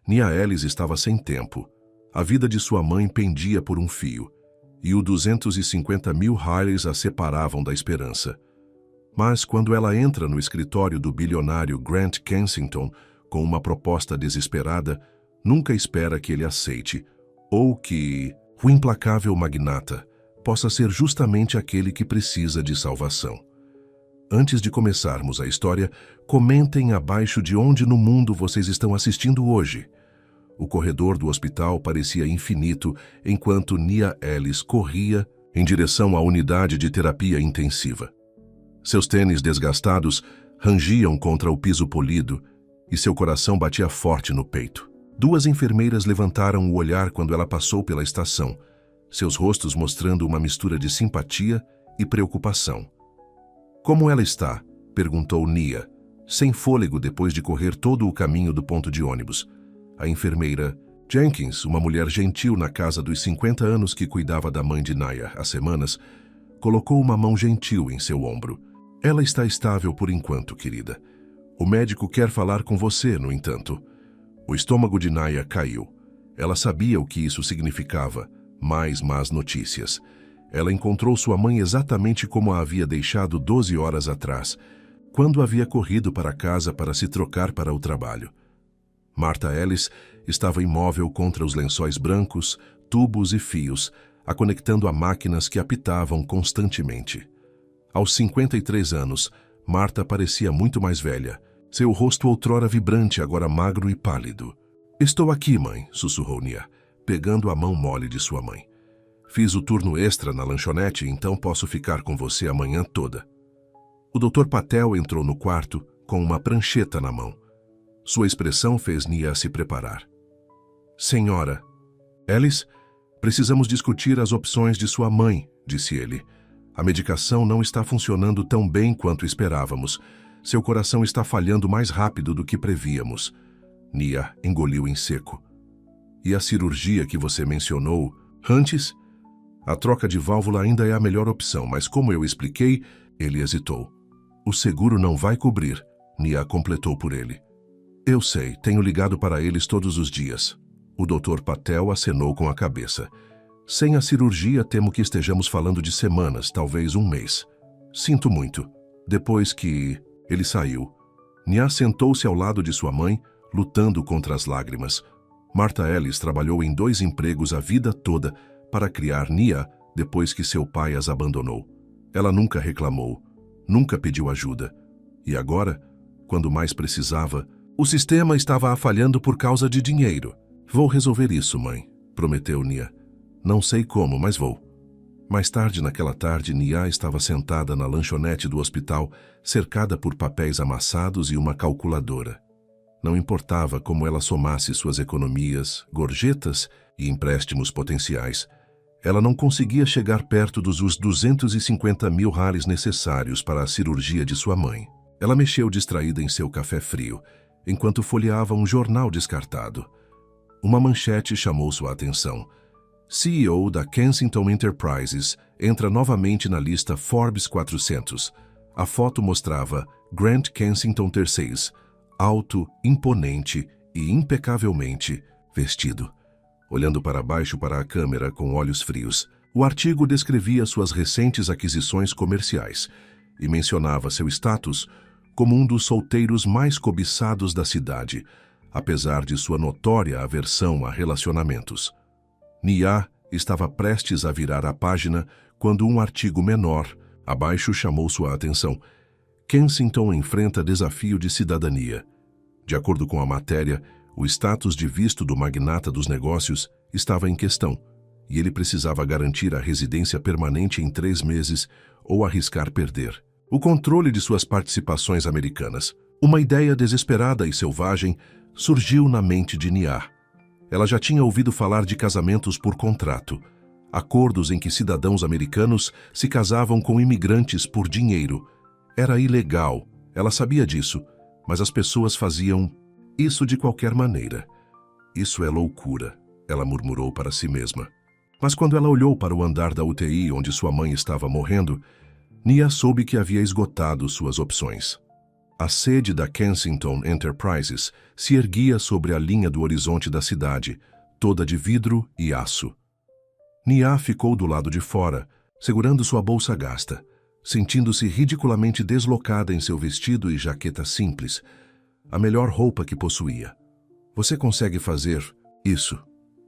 Nia Ellis estava sem tempo. A vida de sua mãe pendia por um fio, e os 250 mil Harleys a separavam da esperança. Mas quando ela entra no escritório do bilionário Grant Kensington com uma proposta desesperada, nunca espera que ele aceite, ou que o implacável magnata possa ser justamente aquele que precisa de salvação. Antes de começarmos a história, comentem abaixo de onde no mundo vocês estão assistindo hoje. O corredor do hospital parecia infinito enquanto Nia Ellis corria em direção à unidade de terapia intensiva. Seus tênis desgastados rangiam contra o piso polido e seu coração batia forte no peito. 2 enfermeiras levantaram o olhar quando ela passou pela estação, seus rostos mostrando uma mistura de simpatia e preocupação. "Como ela está?", perguntou Nia, sem fôlego depois de correr todo o caminho do ponto de ônibus. A enfermeira Jenkins, uma mulher gentil na casa dos 50 anos que cuidava da mãe de Nia há semanas, colocou uma mão gentil em seu ombro. "Ela está estável por enquanto, querida. O médico quer falar com você, no entanto." O estômago de Nia caiu. Ela sabia o que isso significava, mais más notícias. Ela encontrou sua mãe exatamente como a havia deixado 12 horas atrás, quando havia corrido para casa para se trocar para o trabalho. Martha Ellis estava imóvel contra os lençóis brancos, tubos e fios, a conectando a máquinas que apitavam constantemente. Aos 53 anos, Martha parecia muito mais velha. Seu rosto outrora vibrante, agora magro e pálido. "Estou aqui, mãe", sussurrou Nia, pegando a mão mole de sua mãe. "Fiz o turno extra na lanchonete, então posso ficar com você a manhã toda." O Dr. Patel entrou no quarto com uma prancheta na mão. Sua expressão fez Nia se preparar. "Senhora Ellis, precisamos discutir as opções de sua mãe", disse ele. "A medicação não está funcionando tão bem quanto esperávamos. Seu coração está falhando mais rápido do que prevíamos." Nia engoliu em seco. "E a cirurgia que você mencionou antes? A troca de válvula ainda é a melhor opção, mas como eu expliquei..." Ele hesitou. "O seguro não vai cobrir", Nia completou por ele. "Eu sei, tenho ligado para eles todos os dias." O Dr. Patel acenou com a cabeça. "Sem a cirurgia, temo que estejamos falando de semanas, talvez um mês." "Sinto muito." Depois que ele saiu, Nia sentou-se ao lado de sua mãe, lutando contra as lágrimas. Martha Ellis trabalhou em 2 empregos a vida toda para criar Nia depois que seu pai as abandonou. Ela nunca reclamou, nunca pediu ajuda. E agora, quando mais precisava, o sistema estava falhando por causa de dinheiro. "Vou resolver isso, mãe", prometeu Nia. "Não sei como, mas vou." Mais tarde naquela tarde, Nia estava sentada na lanchonete do hospital, cercada por papéis amassados e uma calculadora. Não importava como ela somasse suas economias, gorjetas e empréstimos potenciais, ela não conseguia chegar perto dos 250 mil Harleys necessários para a cirurgia de sua mãe. Ela mexeu distraída em seu café frio, enquanto folheava um jornal descartado. Uma manchete chamou sua atenção. CEO da Kensington Enterprises entra novamente na lista Forbes 400. A foto mostrava Grant Kensington III, alto, imponente e impecavelmente vestido, olhando para baixo para a câmera com olhos frios. O artigo descrevia suas recentes aquisições comerciais e mencionava seu status como um dos solteiros mais cobiçados da cidade, apesar de sua notória aversão a relacionamentos. Nia estava prestes a virar a página quando um artigo menor abaixo chamou sua atenção. Kensington enfrenta desafio de cidadania. De acordo com a matéria, o status de visto do magnata dos negócios estava em questão, e ele precisava garantir a residência permanente em 3 meses ou arriscar perder o controle de suas participações americanas. Uma ideia desesperada e selvagem surgiu na mente de Nia. Ela já tinha ouvido falar de casamentos por contrato, acordos em que cidadãos americanos se casavam com imigrantes por dinheiro. Era ilegal, ela sabia disso, mas as pessoas faziam isso de qualquer maneira. "Isso é loucura", ela murmurou para si mesma. Mas quando ela olhou para o andar da UTI onde sua mãe estava morrendo, Nia soube que havia esgotado suas opções. A sede da Kensington Enterprises se erguia sobre a linha do horizonte da cidade, toda de vidro e aço. Nia ficou do lado de fora, segurando sua bolsa gasta, sentindo-se ridiculamente deslocada em seu vestido e jaqueta simples, a melhor roupa que possuía. Você consegue fazer isso?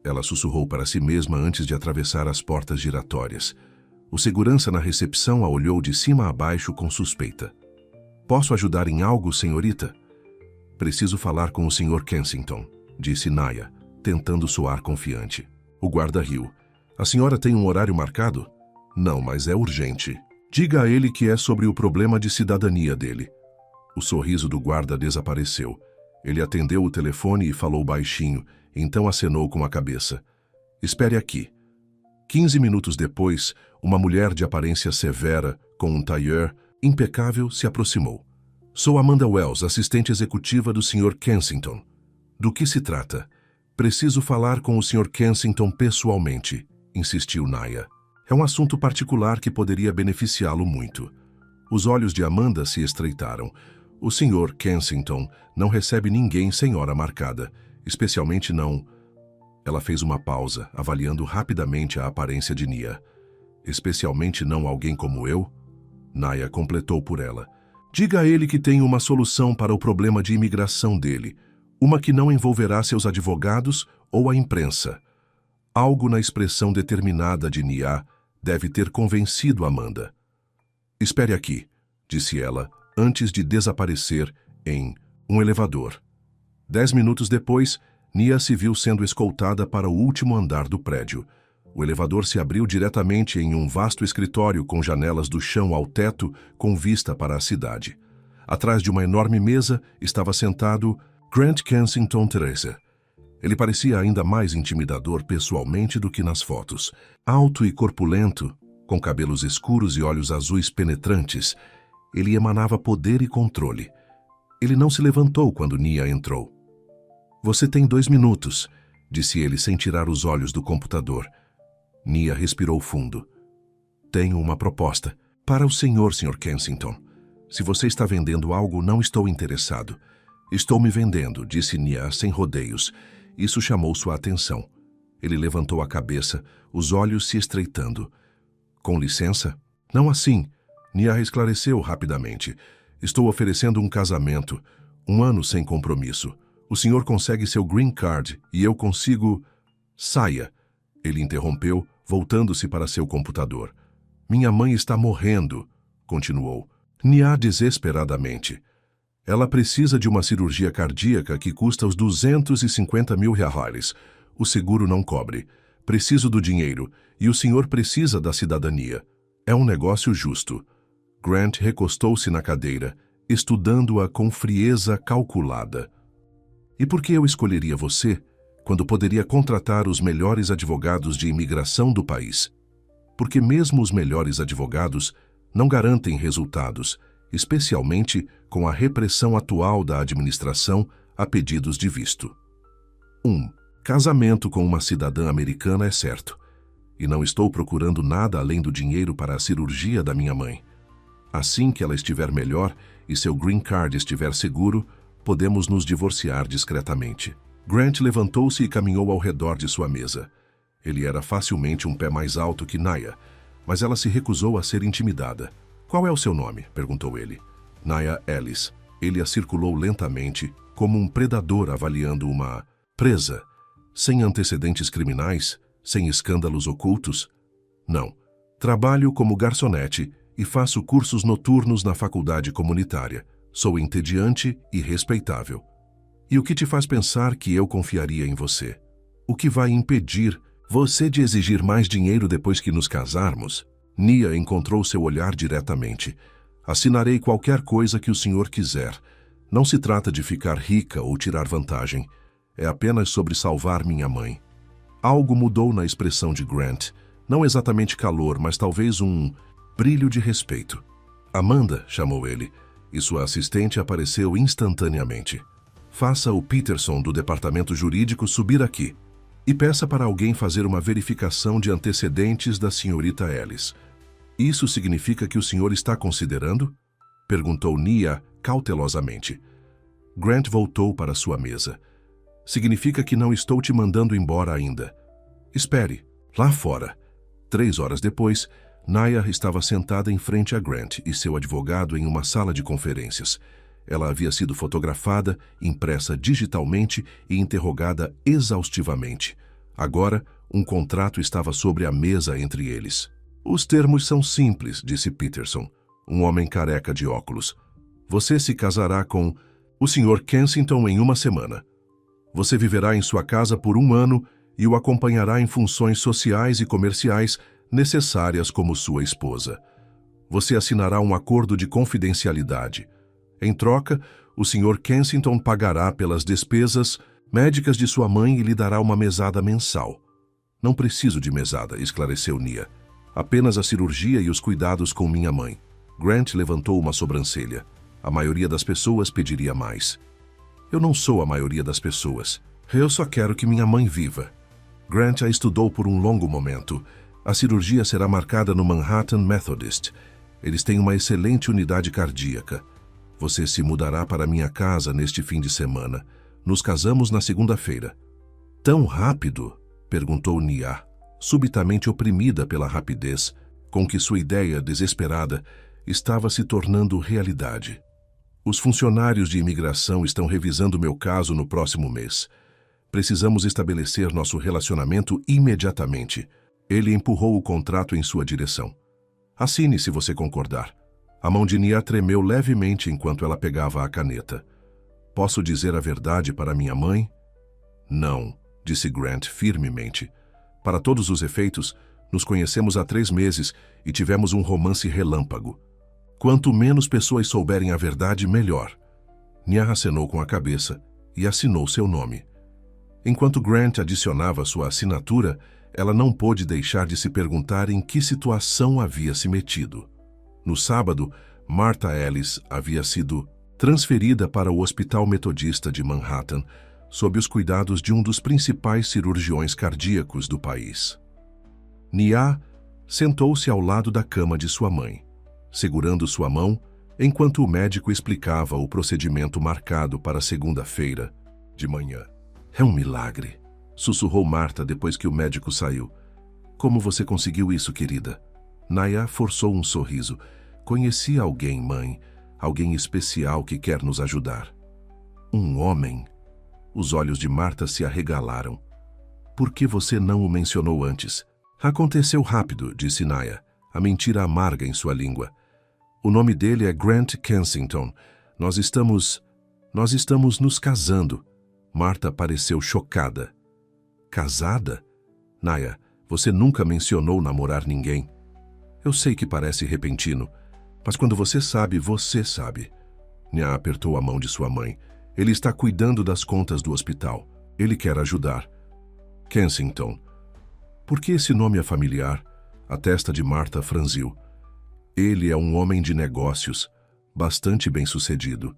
Ela sussurrou para si mesma antes de atravessar as portas giratórias. O segurança na recepção a olhou de cima a baixo com suspeita. Posso ajudar em algo, senhorita? Preciso falar com o Sr. Kensington, disse Nia, tentando soar confiante. O guarda riu. A senhora tem um horário marcado? Não, mas é urgente. Diga a ele que é sobre o problema de cidadania dele. O sorriso do guarda desapareceu. Ele atendeu o telefone e falou baixinho, então acenou com a cabeça. Espere aqui. 15 minutos depois, uma mulher de aparência severa, com um tailleur impecável, se aproximou. Sou Amanda Wells, assistente executiva do Sr. Kensington. Do que se trata? Preciso falar com o Sr. Kensington pessoalmente, insistiu Nia. É um assunto particular que poderia beneficiá-lo muito. Os olhos de Amanda se estreitaram. O Sr. Kensington não recebe ninguém sem hora marcada, especialmente não... Ela fez uma pausa, avaliando rapidamente a aparência de Nia. Especialmente não alguém como eu? Nia completou por ela. Diga a ele que tem uma solução para o problema de imigração dele, uma que não envolverá seus advogados ou a imprensa. Algo na expressão determinada de Nia deve ter convencido Amanda. Espere aqui, disse ela, antes de desaparecer em um elevador. 10 minutos depois, Nia se viu sendo escoltada para o último andar do prédio. O elevador se abriu diretamente em um vasto escritório com janelas do chão ao teto com vista para a cidade. Atrás de uma enorme mesa estava sentado Grant Kensington Teresa. Ele parecia ainda mais intimidador pessoalmente do que nas fotos. Alto e corpulento, com cabelos escuros e olhos azuis penetrantes, ele emanava poder e controle. Ele não se levantou quando Nia entrou. Você tem 2 minutos, disse ele sem tirar os olhos do computador. Nia respirou fundo. Tenho uma proposta. Para o senhor, Sr. Kensington. Se você está vendendo algo, não estou interessado. Estou me vendendo, disse Nia sem rodeios. Isso chamou sua atenção. Ele levantou a cabeça, os olhos se estreitando. Com licença? Não assim. Nia esclareceu rapidamente. Estou oferecendo um casamento. 1 ano sem compromisso. O senhor consegue seu green card e eu consigo... Saia. Ele interrompeu, voltando-se para seu computador. Minha mãe está morrendo, continuou. Nia desesperadamente. Ela precisa de uma cirurgia cardíaca que custa os 250 mil reais. O seguro não cobre. Preciso do dinheiro e o senhor precisa da cidadania. É um negócio justo. Grant recostou-se na cadeira, estudando-a com frieza calculada. E por que eu escolheria você, quando poderia contratar os melhores advogados de imigração do país? Porque mesmo os melhores advogados não garantem resultados, especialmente com a repressão atual da administração a pedidos de visto. 1. Casamento com uma cidadã americana é certo. E não estou procurando nada além do dinheiro para a cirurgia da minha mãe. Assim que ela estiver melhor e seu green card estiver seguro, podemos nos divorciar discretamente. Grant levantou-se e caminhou ao redor de sua mesa. Ele era facilmente um pé mais alto que Nia, mas ela se recusou a ser intimidada. Qual é o seu nome? Perguntou ele. Nia Ellis. Ele a circulou lentamente, como um predador avaliando uma presa. Sem antecedentes criminais? Sem escândalos ocultos? Não. Trabalho como garçonete e faço cursos noturnos na faculdade comunitária. Sou entediante e respeitável. E o que te faz pensar que eu confiaria em você? O que vai impedir você de exigir mais dinheiro depois que nos casarmos? Nia encontrou seu olhar diretamente. Assinarei qualquer coisa que o senhor quiser. Não se trata de ficar rica ou tirar vantagem. É apenas sobre salvar minha mãe. Algo mudou na expressão de Grant. Não exatamente calor, mas talvez um brilho de respeito. Amanda, chamou ele, e sua assistente apareceu instantaneamente. Faça o Peterson do departamento jurídico subir aqui e peça para alguém fazer uma verificação de antecedentes da senhorita Ellis. Isso significa que o senhor está considerando? Perguntou Nia cautelosamente. Grant voltou para sua mesa. Significa que não estou te mandando embora ainda. Espere, lá fora. 3 horas depois, Nia estava sentada em frente a Grant e seu advogado em uma sala de conferências. Ela havia sido fotografada, impressa digitalmente e interrogada exaustivamente. Agora, um contrato estava sobre a mesa entre eles. Os termos são simples, disse Peterson, um homem careca de óculos. Você se casará com o Sr. Kensington em 1 semana. Você viverá em sua casa por 1 ano e o acompanhará em funções sociais e comerciais necessárias como sua esposa. Você assinará um acordo de confidencialidade. Em troca, o Sr. Kensington pagará pelas despesas médicas de sua mãe e lhe dará uma mesada mensal. Não preciso de mesada, esclareceu Nia. Apenas a cirurgia e os cuidados com minha mãe. Grant levantou uma sobrancelha. A maioria das pessoas pediria mais. Eu não sou a maioria das pessoas. Eu só quero que minha mãe viva. Grant a estudou por um longo momento. A cirurgia será marcada no Manhattan Methodist. Eles têm uma excelente unidade cardíaca. Você se mudará para minha casa neste fim de semana. Nos casamos na segunda-feira. Tão rápido? Perguntou Nia, subitamente oprimida pela rapidez com que sua ideia desesperada estava se tornando realidade. Os funcionários de imigração estão revisando meu caso no próximo mês. Precisamos estabelecer nosso relacionamento imediatamente. Ele empurrou o contrato em sua direção. Assine se você concordar. A mão de Nia tremeu levemente enquanto ela pegava a caneta. Posso dizer a verdade para minha mãe? Não, disse Grant firmemente. Para todos os efeitos, nos conhecemos há 3 meses e tivemos um romance relâmpago. Quanto menos pessoas souberem a verdade, melhor. Nia acenou com a cabeça e assinou seu nome. Enquanto Grant adicionava sua assinatura, ela não pôde deixar de se perguntar em que situação havia se metido. No sábado, Martha Ellis havia sido transferida para o Hospital Metodista de Manhattan, sob os cuidados de um dos principais cirurgiões cardíacos do país. Nia sentou-se ao lado da cama de sua mãe, segurando sua mão, enquanto o médico explicava o procedimento marcado para segunda-feira de manhã. É um milagre, sussurrou Martha depois que o médico saiu. Como você conseguiu isso, querida? Nia forçou um sorriso. Conheci alguém, mãe. Alguém especial que quer nos ajudar. Um homem? Os olhos de Martha se arregalaram. Por que você não o mencionou antes? Aconteceu rápido, disse Nia, a mentira amarga em sua língua. O nome dele é Grant Kensington. Nós estamos nos casando. Martha pareceu chocada. Casada? Nia, você nunca mencionou namorar ninguém. Eu sei que parece repentino, mas quando você sabe, você sabe. Nia apertou a mão de sua mãe. Ele está cuidando das contas do hospital. Ele quer ajudar. Kensington. Por que esse nome é familiar? A testa de Martha franziu. Ele é um homem de negócios, bastante bem-sucedido.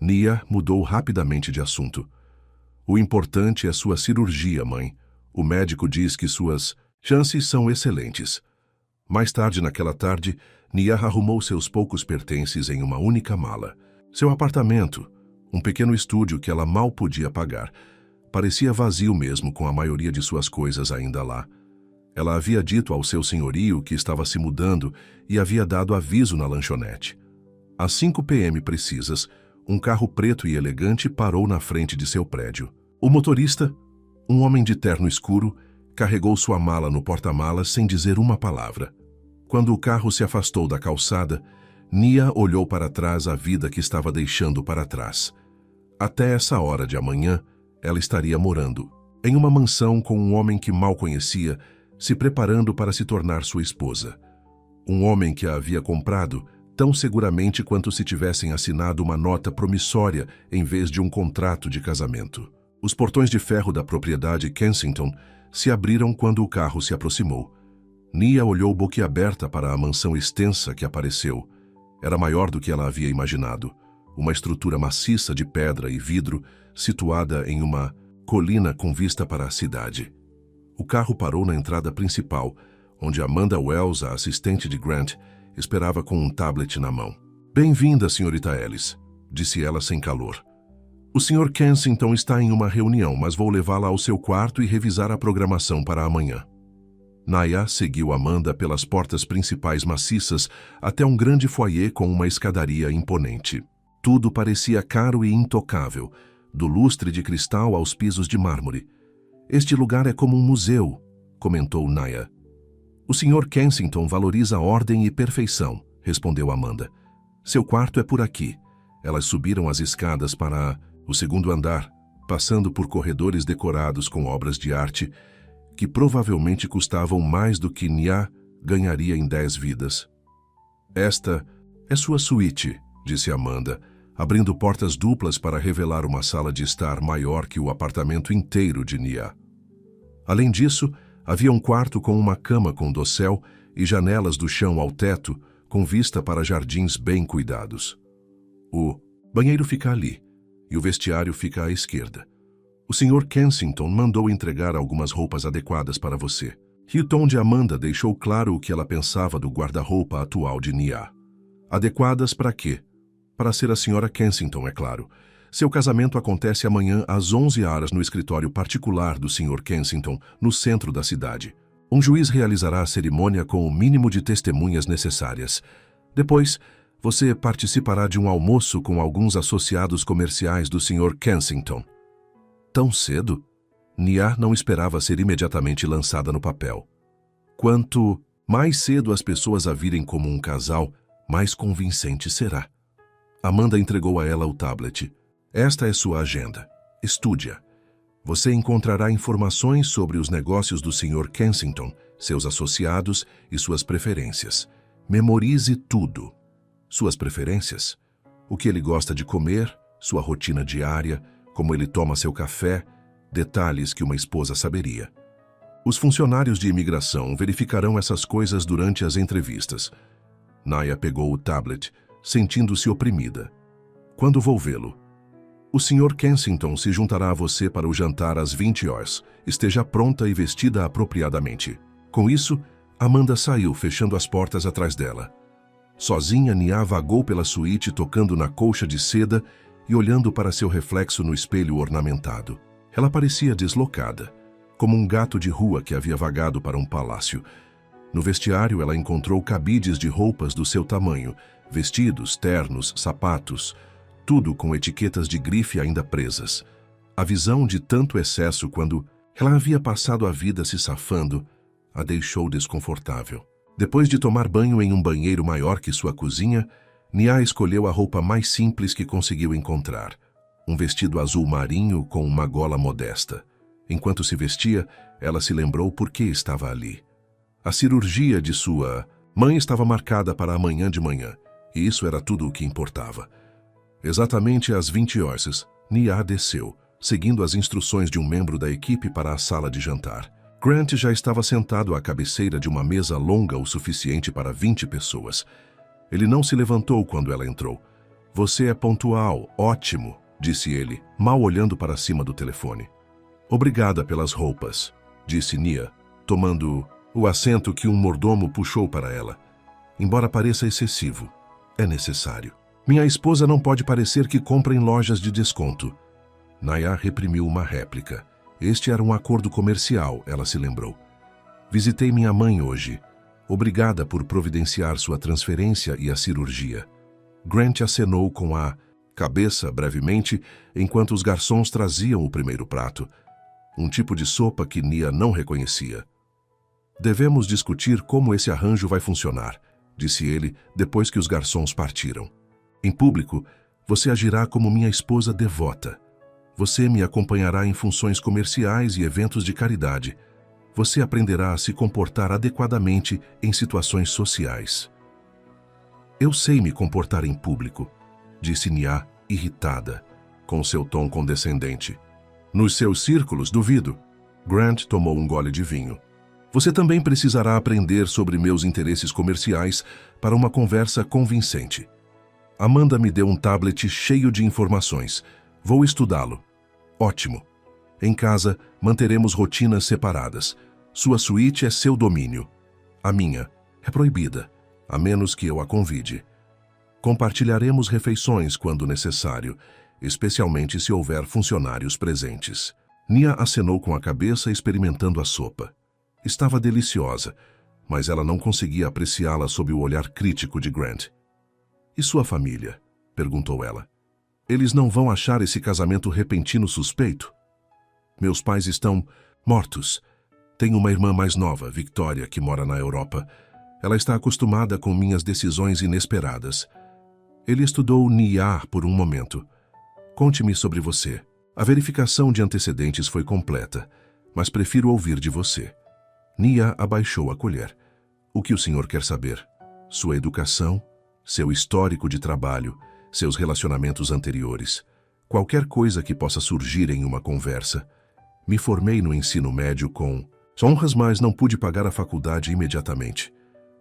Nia mudou rapidamente de assunto. O importante é sua cirurgia, mãe. O médico diz que suas chances são excelentes. Mais tarde naquela tarde, Nia arrumou seus poucos pertences em uma única mala. Seu apartamento, um pequeno estúdio que ela mal podia pagar, parecia vazio mesmo com a maioria de suas coisas ainda lá. Ela havia dito ao seu senhorio que estava se mudando e havia dado aviso na lanchonete. Às 5 p.m. precisas, um carro preto e elegante parou na frente de seu prédio. O motorista, um homem de terno escuro, carregou sua mala no porta-malas sem dizer uma palavra. Quando o carro se afastou da calçada, Nia olhou para trás a vida que estava deixando para trás. Até essa hora de amanhã, ela estaria morando em uma mansão com um homem que mal conhecia, se preparando para se tornar sua esposa. Um homem que a havia comprado tão seguramente quanto se tivessem assinado uma nota promissória em vez de um contrato de casamento. Os portões de ferro da propriedade Kensington se abriram quando o carro se aproximou. Nia olhou boquiaberta para a mansão extensa que apareceu. Era maior do que ela havia imaginado. Uma estrutura maciça de pedra e vidro situada em uma colina com vista para a cidade. O carro parou na entrada principal, onde Amanda Wells, a assistente de Grant, esperava com um tablet na mão. Bem-vinda, senhorita Alice, disse ela sem calor. O Sr. Kensington está em uma reunião, mas vou levá-la ao seu quarto e revisar a programação para amanhã. Nia seguiu Amanda pelas portas principais maciças até um grande foyer com uma escadaria imponente. Tudo parecia caro e intocável, do lustre de cristal aos pisos de mármore. Este lugar é como um museu, comentou Nia. O Sr. Kensington valoriza ordem e perfeição, respondeu Amanda. Seu quarto é por aqui. Elas subiram as escadas para o segundo andar, passando por corredores decorados com obras de arte que provavelmente custavam mais do que Nia ganharia em 10 vidas. Esta é sua suíte, disse Amanda, abrindo portas duplas para revelar uma sala de estar maior que o apartamento inteiro de Nia. Além disso, havia um quarto com uma cama com dossel e janelas do chão ao teto, com vista para jardins bem cuidados. O banheiro fica ali, e o vestiário fica à esquerda. O Sr. Kensington mandou entregar algumas roupas adequadas para você. E o tom de Amanda deixou claro o que ela pensava do guarda-roupa atual de Nia. Adequadas para quê? Para ser a Sra. Kensington, é claro. Seu casamento acontece amanhã às 11 horas no escritório particular do Sr. Kensington, no centro da cidade. Um juiz realizará a cerimônia com o mínimo de testemunhas necessárias. Depois, você participará de um almoço com alguns associados comerciais do Sr. Kensington. Tão cedo? Nia não esperava ser imediatamente lançada no papel. Quanto mais cedo as pessoas a virem como um casal, mais convincente será. Amanda entregou a ela o tablet. Esta é sua agenda. Estude-a. Você encontrará informações sobre os negócios do Sr. Kensington, seus associados e suas preferências. Memorize tudo. Suas preferências? O que ele gosta de comer, sua rotina diária, como ele toma seu café, detalhes que uma esposa saberia. Os funcionários de imigração verificarão essas coisas durante as entrevistas. Nia pegou o tablet, sentindo-se oprimida. Quando vou vê-lo? O Sr. Kensington se juntará a você para o jantar às 20 horas. Esteja pronta e vestida apropriadamente. Com isso, Amanda saiu, fechando as portas atrás dela. Sozinha, Nia vagou pela suíte tocando na colcha de seda e olhando para seu reflexo no espelho ornamentado. Ela parecia deslocada, como um gato de rua que havia vagado para um palácio. No vestiário, ela encontrou cabides de roupas do seu tamanho, vestidos, ternos, sapatos, tudo com etiquetas de grife ainda presas. A visão de tanto excesso quando ela havia passado a vida se safando a deixou desconfortável. Depois de tomar banho em um banheiro maior que sua cozinha, Nia escolheu a roupa mais simples que conseguiu encontrar. Um vestido azul marinho com uma gola modesta. Enquanto se vestia, ela se lembrou por que estava ali. A cirurgia de sua mãe estava marcada para amanhã de manhã, e isso era tudo o que importava. Exatamente às 20 horas, Nia desceu, seguindo as instruções de um membro da equipe para a sala de jantar. Grant já estava sentado à cabeceira de uma mesa longa o suficiente para 20 pessoas. Ele não se levantou quando ela entrou. Você é pontual, ótimo, disse ele, mal olhando para cima do telefone. Obrigada pelas roupas, disse Nia, tomando o assento que um mordomo puxou para ela. Embora pareça excessivo, é necessário. Minha esposa não pode parecer que compra em lojas de desconto. Nia reprimiu uma réplica. Este era um acordo comercial, ela se lembrou. Visitei minha mãe hoje. Obrigada por providenciar sua transferência e a cirurgia. Grant acenou com a cabeça brevemente, enquanto os garçons traziam o primeiro prato. Um tipo de sopa que Nia não reconhecia. Devemos discutir como esse arranjo vai funcionar, disse ele depois que os garçons partiram. Em público, você agirá como minha esposa devota. Você me acompanhará em funções comerciais e eventos de caridade. Você aprenderá a se comportar adequadamente em situações sociais. Eu sei me comportar em público, disse Nia, irritada, com seu tom condescendente. Nos seus círculos, duvido. Grant tomou um gole de vinho. Você também precisará aprender sobre meus interesses comerciais para uma conversa convincente. Amanda me deu um tablet cheio de informações. Vou estudá-lo. Ótimo. Em casa, manteremos rotinas separadas. Sua suíte é seu domínio. A minha é proibida, a menos que eu a convide. Compartilharemos refeições quando necessário, especialmente se houver funcionários presentes. Nia acenou com a cabeça experimentando a sopa. Estava deliciosa, mas ela não conseguia apreciá-la sob o olhar crítico de Grant. "E sua família?" perguntou ela. "Eles não vão achar esse casamento repentino suspeito?" "Meus pais estão mortos. Tenho uma irmã mais nova, Victoria, que mora na Europa. Ela está acostumada com minhas decisões inesperadas." Ele estudou Nia por um momento. "Conte-me sobre você. A verificação de antecedentes foi completa, mas prefiro ouvir de você." Nia abaixou a colher. "O que o senhor quer saber? Sua educação, seu histórico de trabalho, seus relacionamentos anteriores. Qualquer coisa que possa surgir em uma conversa. Me formei no ensino médio com honras, mas não pude pagar a faculdade imediatamente.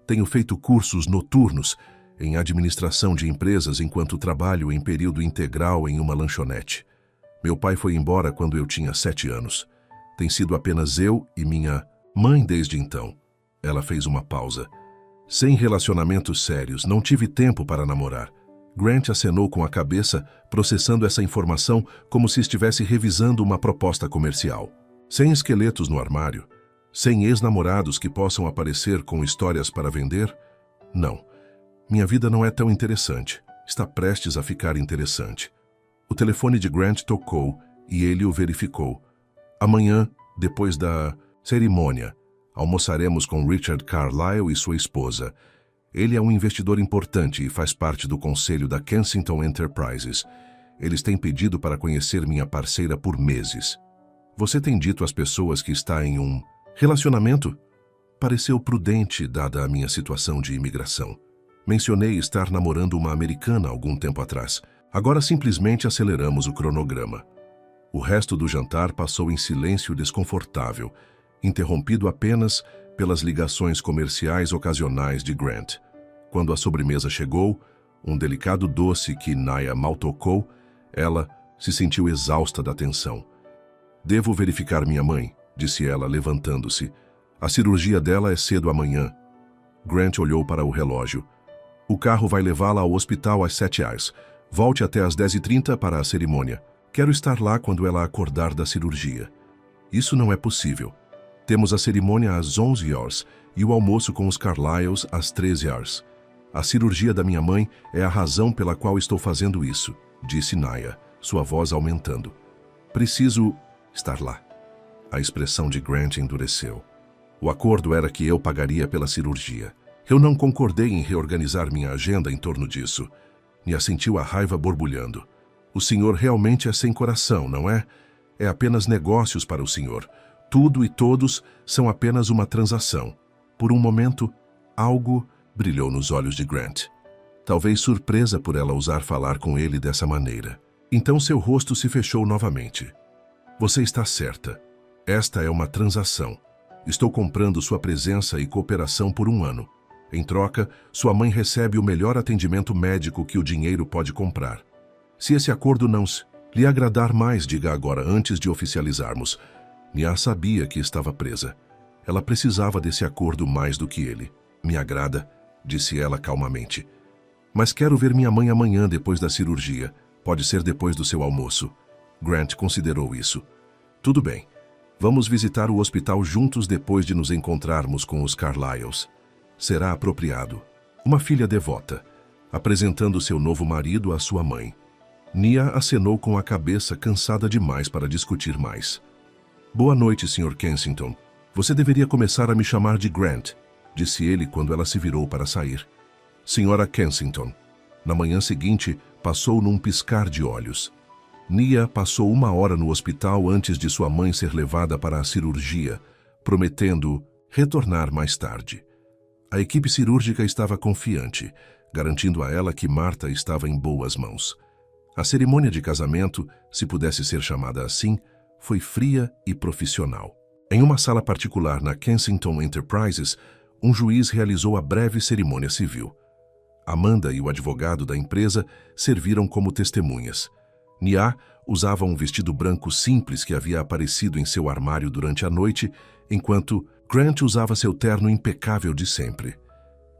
Tenho feito cursos noturnos em administração de empresas enquanto trabalho em período integral em uma lanchonete. Meu pai foi embora quando eu tinha 7 anos. Tem sido apenas eu e minha mãe desde então." Ela fez uma pausa. "Sem relacionamentos sérios, não tive tempo para namorar." Grant acenou com a cabeça, processando essa informação como se estivesse revisando uma proposta comercial. "Sem esqueletos no armário? Sem ex-namorados que possam aparecer com histórias para vender? Não. Minha vida não é tão interessante. Está prestes a ficar interessante." O telefone de Grant tocou e ele o verificou. "Amanhã, depois da cerimônia, almoçaremos com Richard Carlyle e sua esposa. Ele é um investidor importante e faz parte do conselho da Kensington Enterprises. Eles têm pedido para conhecer minha parceira por meses." "Você tem dito às pessoas que está em um relacionamento?" Pareceu prudente, dada a minha situação de imigração. "Mencionei estar namorando uma americana algum tempo atrás. Agora simplesmente aceleramos o cronograma." O resto do jantar passou em silêncio desconfortável, interrompido apenas pelas ligações comerciais ocasionais de Grant. Quando a sobremesa chegou, um delicado doce que Nia mal tocou, ela se sentiu exausta da tensão. "Devo verificar minha mãe", disse ela, levantando-se. "A cirurgia dela é cedo amanhã." Grant olhou para o relógio. "O carro vai levá-la ao hospital às 7h. Volte até às 10h30 para a cerimônia. Quero estar lá quando ela acordar da cirurgia." "Isso não é possível. Temos a cerimônia às 11h e o almoço com os Carlyles às 13h. A cirurgia da minha mãe é a razão pela qual estou fazendo isso", disse Nia, sua voz aumentando. "Preciso estar lá." A expressão de Grant endureceu. "O acordo era que eu pagaria pela cirurgia. Eu não concordei em reorganizar minha agenda em torno disso." Nia sentiu a raiva borbulhando. "O senhor realmente é sem coração, não é? É apenas negócios para o senhor. Tudo e todos são apenas uma transação." Por um momento, algo brilhou nos olhos de Grant. Talvez surpresa por ela ousar falar com ele dessa maneira. Então seu rosto se fechou novamente. "Você está certa. Esta é uma transação. Estou comprando sua presença e cooperação por 1 ano. Em troca, sua mãe recebe o melhor atendimento médico que o dinheiro pode comprar. Se esse acordo não lhe agradar mais, diga agora, antes de oficializarmos." Nia sabia que estava presa. Ela precisava desse acordo mais do que ele. "Me agrada", disse ela calmamente. "Mas quero ver minha mãe amanhã depois da cirurgia. Pode ser depois do seu almoço." Grant considerou isso. "Tudo bem. Vamos visitar o hospital juntos depois de nos encontrarmos com os Carlyles. Será apropriado." Uma filha devota, apresentando seu novo marido à sua mãe. Nia acenou com a cabeça, cansada demais para discutir mais. "Boa noite, Sr. Kensington. Você deveria começar a me chamar de Grant", disse ele quando ela se virou para sair. "Senhora Kensington." Na manhã seguinte, passou num piscar de olhos. Nia passou 1 hora no hospital antes de sua mãe ser levada para a cirurgia, prometendo retornar mais tarde. A equipe cirúrgica estava confiante, garantindo a ela que Martha estava em boas mãos. A cerimônia de casamento, se pudesse ser chamada assim, foi fria e profissional. Em uma sala particular na Kensington Enterprises, um juiz realizou a breve cerimônia civil. Amanda e o advogado da empresa serviram como testemunhas. Nia usava um vestido branco simples que havia aparecido em seu armário durante a noite, enquanto Grant usava seu terno impecável de sempre.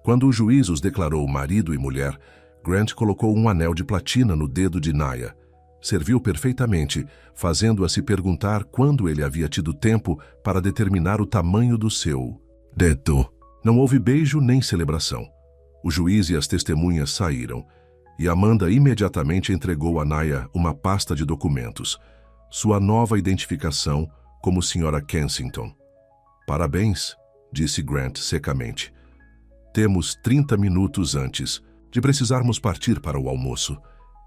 Quando o juiz os declarou marido e mulher, Grant colocou um anel de platina no dedo de Nia. Serviu perfeitamente, fazendo-a se perguntar quando ele havia tido tempo para determinar o tamanho do seu dedo. Não houve beijo nem celebração. O juiz e as testemunhas saíram, e Amanda imediatamente entregou a Nia uma pasta de documentos, sua nova identificação como Sra. Kensington. Parabéns, disse Grant secamente. Temos 30 minutos antes de precisarmos partir para o almoço.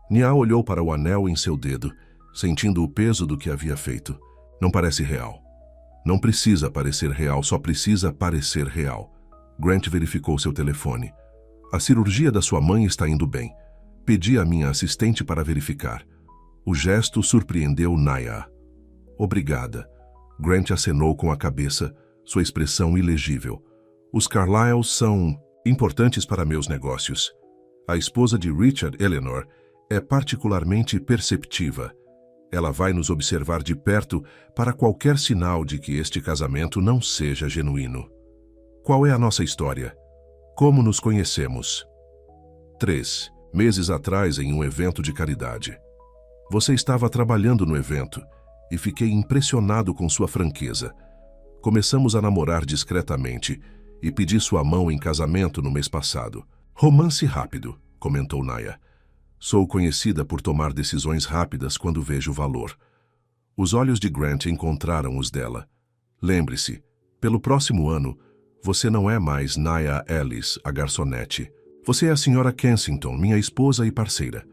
Nia olhou para o anel em seu dedo, sentindo o peso do que havia feito. Não parece real. Não precisa parecer real, só precisa parecer real. Grant verificou seu telefone. A cirurgia da sua mãe está indo bem. Pedi à minha assistente para verificar. O gesto surpreendeu Nia. Obrigada. Grant acenou com a cabeça, sua expressão ilegível. Os Carlyles são importantes para meus negócios. A esposa de Richard, Eleanor, é particularmente perceptiva. Ela vai nos observar de perto para qualquer sinal de que este casamento não seja genuíno. Qual é a nossa história? Como nos conhecemos? 3 meses atrás, em um evento de caridade. Você estava trabalhando no evento e fiquei impressionado com sua franqueza. Começamos a namorar discretamente e pedi sua mão em casamento no mês passado. Romance rápido, comentou Nia. Sou conhecida por tomar decisões rápidas quando vejo valor. Os olhos de Grant encontraram os dela. Lembre-se, pelo próximo ano, você não é mais Nia Ellis, a garçonete. Você é a Sra. Kensington, minha esposa e parceira.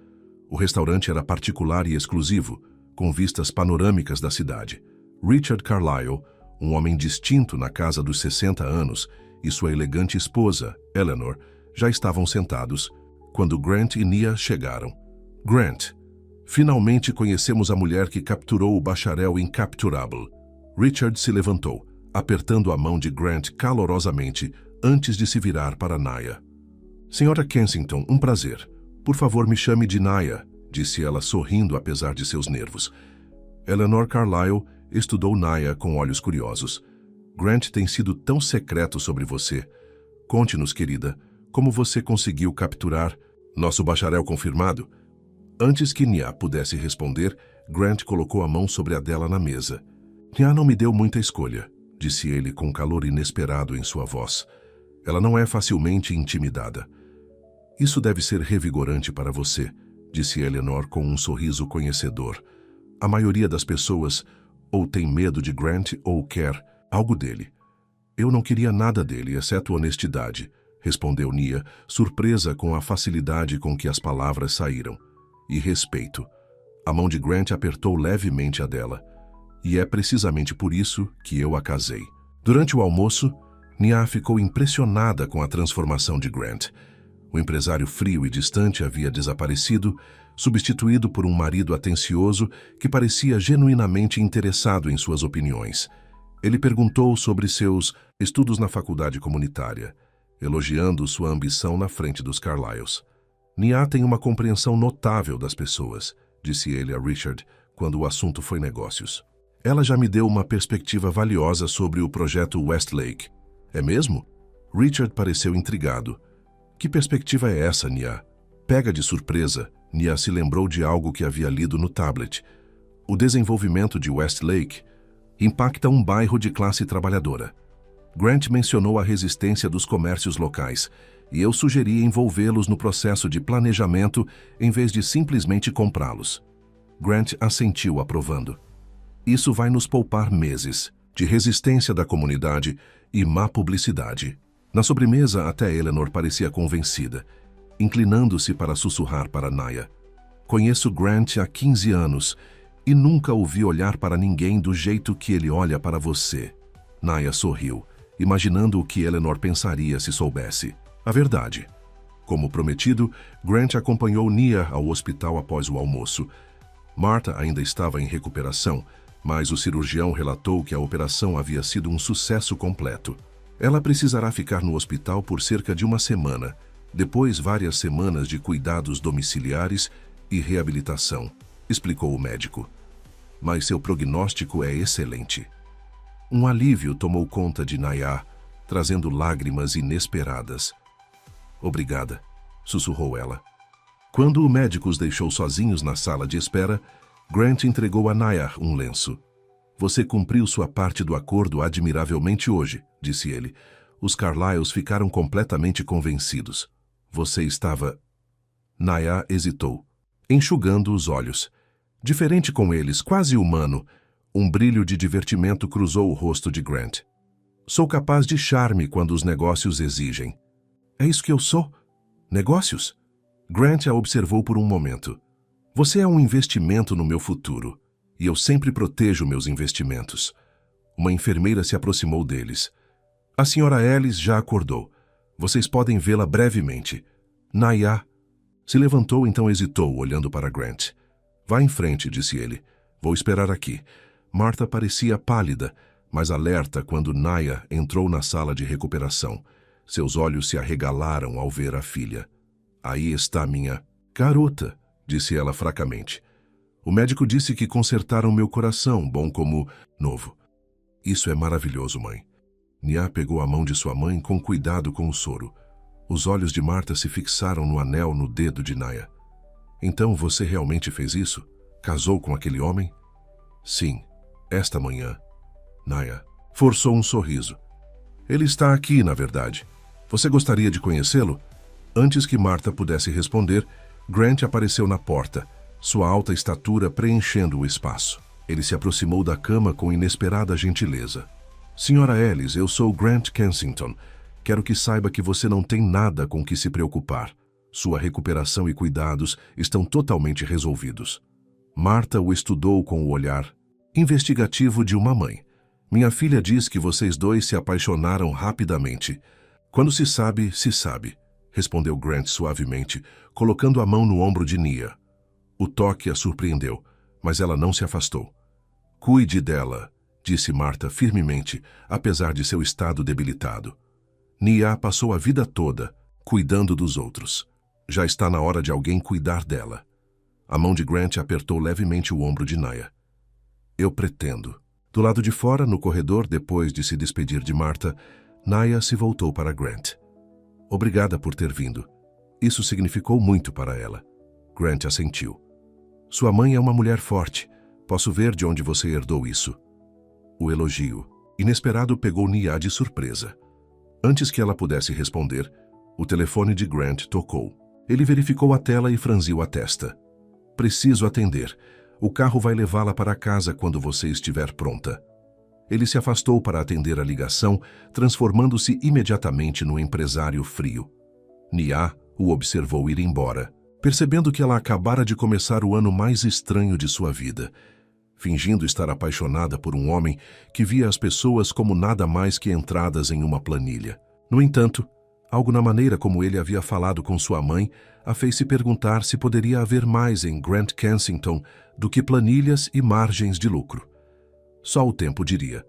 O restaurante era particular e exclusivo, com vistas panorâmicas da cidade. Richard Carlyle, um homem distinto na casa dos 60 anos, e sua elegante esposa, Eleanor, já estavam sentados quando Grant e Nia chegaram. Grant, finalmente conhecemos a mulher que capturou o bacharel incapturável. Richard se levantou, apertando a mão de Grant calorosamente antes de se virar para Nia. Sra. Kensington, um prazer. Por favor, me chame de Nia, disse ela sorrindo apesar de seus nervos. Eleanor Carlyle estudou Nia com olhos curiosos. Grant tem sido tão secreto sobre você. Conte-nos, querida, como você conseguiu capturar nosso bacharel confirmado? Antes que Nia pudesse responder, Grant colocou a mão sobre a dela na mesa. Nia não me deu muita escolha, disse ele com calor inesperado em sua voz. Ela não é facilmente intimidada. Isso deve ser revigorante para você, disse Eleanor com um sorriso conhecedor. A maioria das pessoas ou tem medo de Grant ou quer algo dele. Eu não queria nada dele, exceto honestidade, respondeu Nia, surpresa com a facilidade com que as palavras saíram. E respeito. A mão de Grant apertou levemente a dela. E é precisamente por isso que eu a casei. Durante o almoço, Nia ficou impressionada com a transformação de Grant. O empresário frio e distante havia desaparecido, substituído por um marido atencioso que parecia genuinamente interessado em suas opiniões. Ele perguntou sobre seus estudos na faculdade comunitária, elogiando sua ambição na frente dos Carlyles. Nia tem uma compreensão notável das pessoas, disse ele a Richard, quando o assunto foi negócios. Ela já me deu uma perspectiva valiosa sobre o projeto Westlake. É mesmo? Richard pareceu intrigado. Que perspectiva é essa, Nia? Pega de surpresa, Nia se lembrou de algo que havia lido no tablet. O desenvolvimento de Westlake impacta um bairro de classe trabalhadora. Grant mencionou a resistência dos comércios locais, e eu sugeri envolvê-los no processo de planejamento em vez de simplesmente comprá-los. Grant assentiu, aprovando. Isso vai nos poupar meses de resistência da comunidade e má publicidade. Na sobremesa, até Eleanor parecia convencida, inclinando-se para sussurrar para Nia. Conheço Grant há 15 anos e nunca o vi olhar para ninguém do jeito que ele olha para você. Nia sorriu, imaginando o que Eleanor pensaria se soubesse. A verdade. Como prometido, Grant acompanhou Nia ao hospital após o almoço. Martha ainda estava em recuperação, mas o cirurgião relatou que a operação havia sido um sucesso completo. Ela precisará ficar no hospital por cerca de uma semana, depois várias semanas de cuidados domiciliares e reabilitação, explicou o médico. Mas seu prognóstico é excelente. Um alívio tomou conta de Nia, trazendo lágrimas inesperadas. Obrigada, sussurrou ela. Quando o médico os deixou sozinhos na sala de espera, Grant entregou a Nayar um lenço. Você cumpriu sua parte do acordo admiravelmente hoje, disse ele. Os Carlyles ficaram completamente convencidos. Você estava... Nayar hesitou, enxugando os olhos. Diferente com eles, quase humano, um brilho de divertimento cruzou o rosto de Grant. Sou capaz de charme quando os negócios exigem. É isso que eu sou? Negócios? Grant a observou por um momento. Você é um investimento no meu futuro, e eu sempre protejo meus investimentos. Uma enfermeira se aproximou deles. A senhora Ellis já acordou. Vocês podem vê-la brevemente. Nayar se levantou, então hesitou, olhando para Grant. Vá em frente, disse ele. Vou esperar aqui. Martha parecia pálida, mas alerta quando Nayar entrou na sala de recuperação. Seus olhos se arregalaram ao ver a filha. Aí está minha garota, disse ela fracamente. O médico disse que consertaram meu coração, bom como novo. Isso é maravilhoso, mãe. Nia pegou a mão de sua mãe com cuidado com o soro. Os olhos de Martha se fixaram no anel no dedo de Naya. Então você realmente fez isso? Casou com aquele homem? Sim, esta manhã. Naya forçou um sorriso. Ele está aqui, na verdade. Você gostaria de conhecê-lo? Antes que Martha pudesse responder, Grant apareceu na porta, sua alta estatura preenchendo o espaço. Ele se aproximou da cama com inesperada gentileza. Senhora Ellis, eu sou Grant Kensington. Quero que saiba que você não tem nada com que se preocupar. Sua recuperação e cuidados estão totalmente resolvidos. Martha o estudou com o olhar investigativo de uma mãe. Minha filha diz que vocês dois se apaixonaram rapidamente. Quando se sabe, respondeu Grant suavemente, colocando a mão no ombro de Nia. O toque a surpreendeu, mas ela não se afastou. Cuide dela, disse Martha firmemente, apesar de seu estado debilitado. Nia passou a vida toda cuidando dos outros. Já está na hora de alguém cuidar dela. A mão de Grant apertou levemente o ombro de Naya. Eu pretendo. Do lado de fora, no corredor, depois de se despedir de Martha, Naya se voltou para Grant. Obrigada por ter vindo. Isso significou muito para ela. Grant assentiu. Sua mãe é uma mulher forte. Posso ver de onde você herdou isso. O elogio, inesperado, pegou Nia de surpresa. Antes que ela pudesse responder, o telefone de Grant tocou. Ele verificou a tela e franziu a testa. Preciso atender. O carro vai levá-la para casa quando você estiver pronta. Ele se afastou para atender a ligação, transformando-se imediatamente no empresário frio. Nia o observou ir embora, percebendo que ela acabara de começar o ano mais estranho de sua vida, fingindo estar apaixonada por um homem que via as pessoas como nada mais que entradas em uma planilha. No entanto, algo na maneira como ele havia falado com sua mãe a fez se perguntar se poderia haver mais em Grant Kensington do que planilhas e margens de lucro. Só o tempo diria.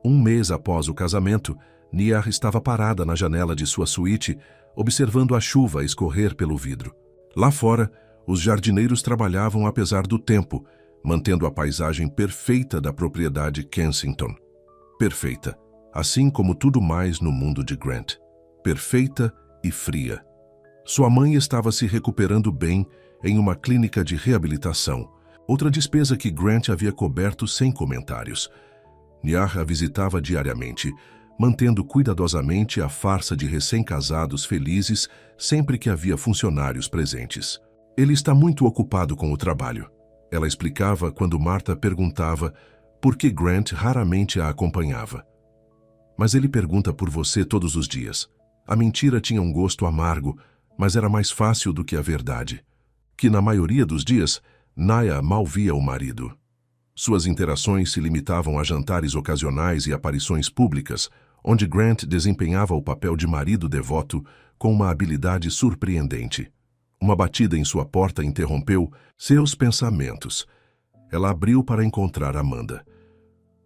Um mês após o casamento, Nia estava parada na janela de sua suíte, observando a chuva escorrer pelo vidro. Lá fora, os jardineiros trabalhavam apesar do tempo, mantendo a paisagem perfeita da propriedade Kensington. Perfeita, assim como tudo mais no mundo de Grant. Perfeita e fria. Sua mãe estava se recuperando bem em uma clínica de reabilitação, outra despesa que Grant havia coberto sem comentários. Nia a visitava diariamente, mantendo cuidadosamente a farsa de recém-casados felizes sempre que havia funcionários presentes. Ele está muito ocupado com o trabalho, ela explicava quando Martha perguntava por que Grant raramente a acompanhava. Mas ele pergunta por você todos os dias. A mentira tinha um gosto amargo, mas era mais fácil do que a verdade. Que na maioria dos dias, Naya mal via o marido. Suas interações se limitavam a jantares ocasionais e aparições públicas, onde Grant desempenhava o papel de marido devoto com uma habilidade surpreendente. Uma batida em sua porta interrompeu seus pensamentos. Ela abriu para encontrar Amanda.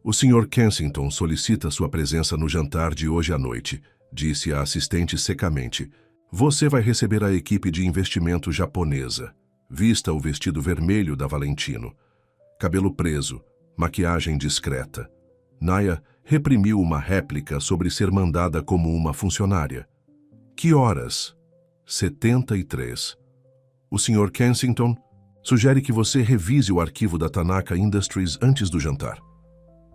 O Sr. Kensington solicita sua presença no jantar de hoje à noite, disse a assistente secamente. Você vai receber a equipe de investimento japonesa. Vista o vestido vermelho da Valentino. Cabelo preso, maquiagem discreta. Naya reprimiu uma réplica sobre ser mandada como uma funcionária. Que horas? 73. O Sr. Kensington sugere que você revise o arquivo da Tanaka Industries antes do jantar.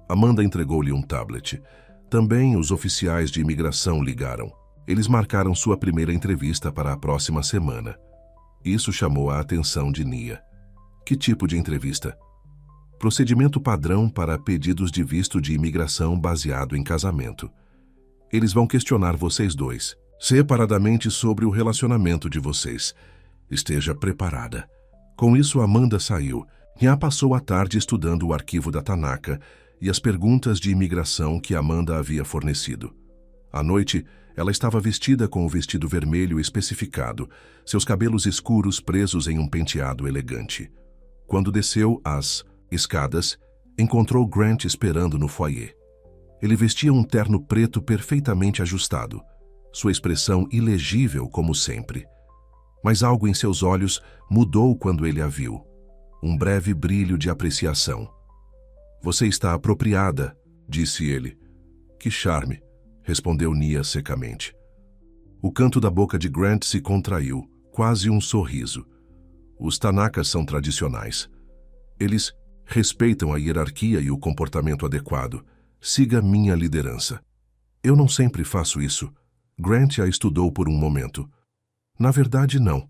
Amanda entregou-lhe um tablet. Também os oficiais de imigração ligaram. Eles marcaram sua primeira entrevista para a próxima semana. Isso chamou a atenção de Nia. Que tipo de entrevista? Procedimento padrão para pedidos de visto de imigração baseado em casamento. Eles vão questionar vocês dois, separadamente, sobre o relacionamento de vocês. Esteja preparada. Com isso, Amanda saiu. Nia passou a tarde estudando o arquivo da Tanaka e as perguntas de imigração que Amanda havia fornecido. À noite, ela estava vestida com o vestido vermelho especificado, seus cabelos escuros presos em um penteado elegante. Quando desceu as escadas, encontrou Grant esperando no foyer. Ele vestia um terno preto perfeitamente ajustado, sua expressão ilegível como sempre. Mas algo em seus olhos mudou quando ele a viu. Um breve brilho de apreciação. "Você está apropriada", disse ele. "Que charme", respondeu Nia secamente. O canto da boca de Grant se contraiu, quase um sorriso. Os Tanakas são tradicionais. Eles respeitam a hierarquia e o comportamento adequado. Siga minha liderança. Eu não sempre faço isso. Grant a estudou por um momento. Na verdade, não.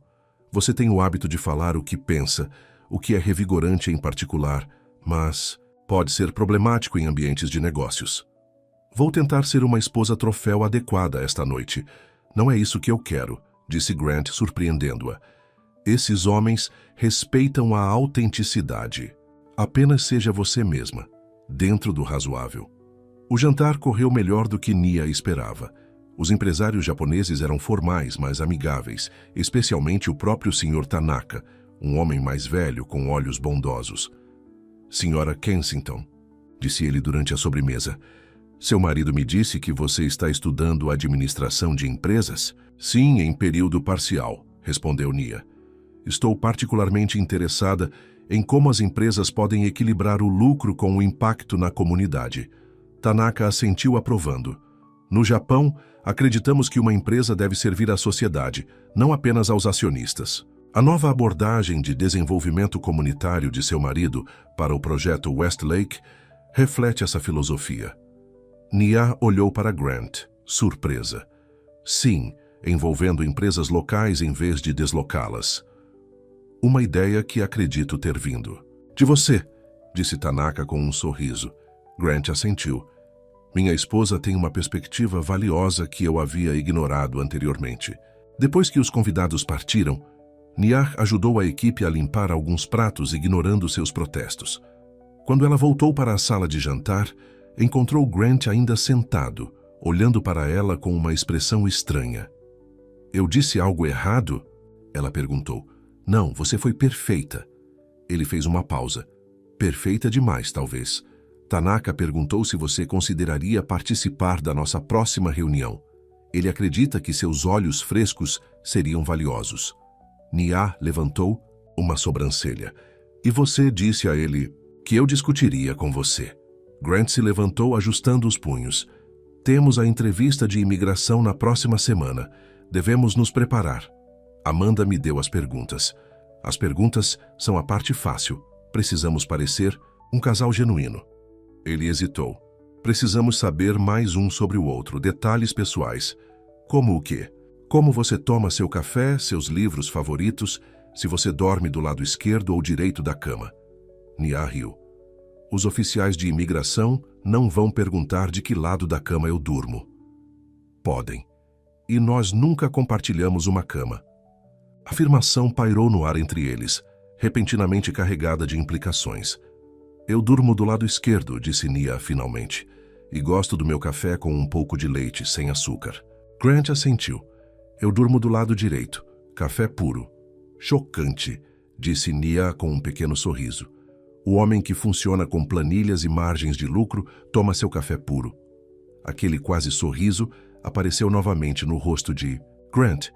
Você tem o hábito de falar o que pensa, o que é revigorante em particular, mas pode ser problemático em ambientes de negócios. Vou tentar ser uma esposa troféu adequada esta noite. Não é isso que eu quero, disse Grant, surpreendendo-a. Esses homens respeitam a autenticidade. Apenas seja você mesma, dentro do razoável. O jantar correu melhor do que Nia esperava. Os empresários japoneses eram formais, mas amigáveis, especialmente o próprio Sr. Tanaka, um homem mais velho com olhos bondosos. "Senhora Kensington", disse ele durante a sobremesa, "seu marido me disse que você está estudando administração de empresas?" "Sim, em período parcial", respondeu Nia. "Estou particularmente interessada em como as empresas podem equilibrar o lucro com o impacto na comunidade." Tanaka assentiu aprovando. "No Japão, acreditamos que uma empresa deve servir à sociedade, não apenas aos acionistas." A nova abordagem de desenvolvimento comunitário de seu marido para o projeto Westlake reflete essa filosofia. Nia olhou para Grant, surpresa. "Sim, envolvendo empresas locais em vez de deslocá-las." "Uma ideia que acredito ter vindo." "De você", disse Tanaka com um sorriso. Grant assentiu. "Minha esposa tem uma perspectiva valiosa que eu havia ignorado anteriormente." Depois que os convidados partiram, Nia ajudou a equipe a limpar alguns pratos, ignorando seus protestos. Quando ela voltou para a sala de jantar, encontrou Grant ainda sentado, olhando para ela com uma expressão estranha. "Eu disse algo errado?" ela perguntou. "Não, você foi perfeita." Ele fez uma pausa. "Perfeita demais, talvez." Tanaka perguntou se você consideraria participar da nossa próxima reunião. Ele acredita que seus olhos frescos seriam valiosos. Nia levantou uma sobrancelha. "E você disse a ele que eu discutiria com você." Grant se levantou ajustando os punhos. "Temos a entrevista de imigração na próxima semana. Devemos nos preparar." Amanda me deu as perguntas. "As perguntas são a parte fácil. Precisamos parecer um casal genuíno." Ele hesitou. "Precisamos saber mais um sobre o outro, detalhes pessoais." "Como o quê?" "Como você toma seu café, seus livros favoritos, se você dorme do lado esquerdo ou direito da cama." Nia riu. "Os oficiais de imigração não vão perguntar de que lado da cama eu durmo." "Podem. E nós nunca compartilhamos uma cama." A afirmação pairou no ar entre eles, repentinamente carregada de implicações. "Eu durmo do lado esquerdo", disse Nia finalmente, "e gosto do meu café com um pouco de leite, sem açúcar." Grant assentiu. "Eu durmo do lado direito, café puro." "Chocante", disse Nia com um pequeno sorriso. "O homem que funciona com planilhas e margens de lucro toma seu café puro." Aquele quase sorriso apareceu novamente no rosto de Grant.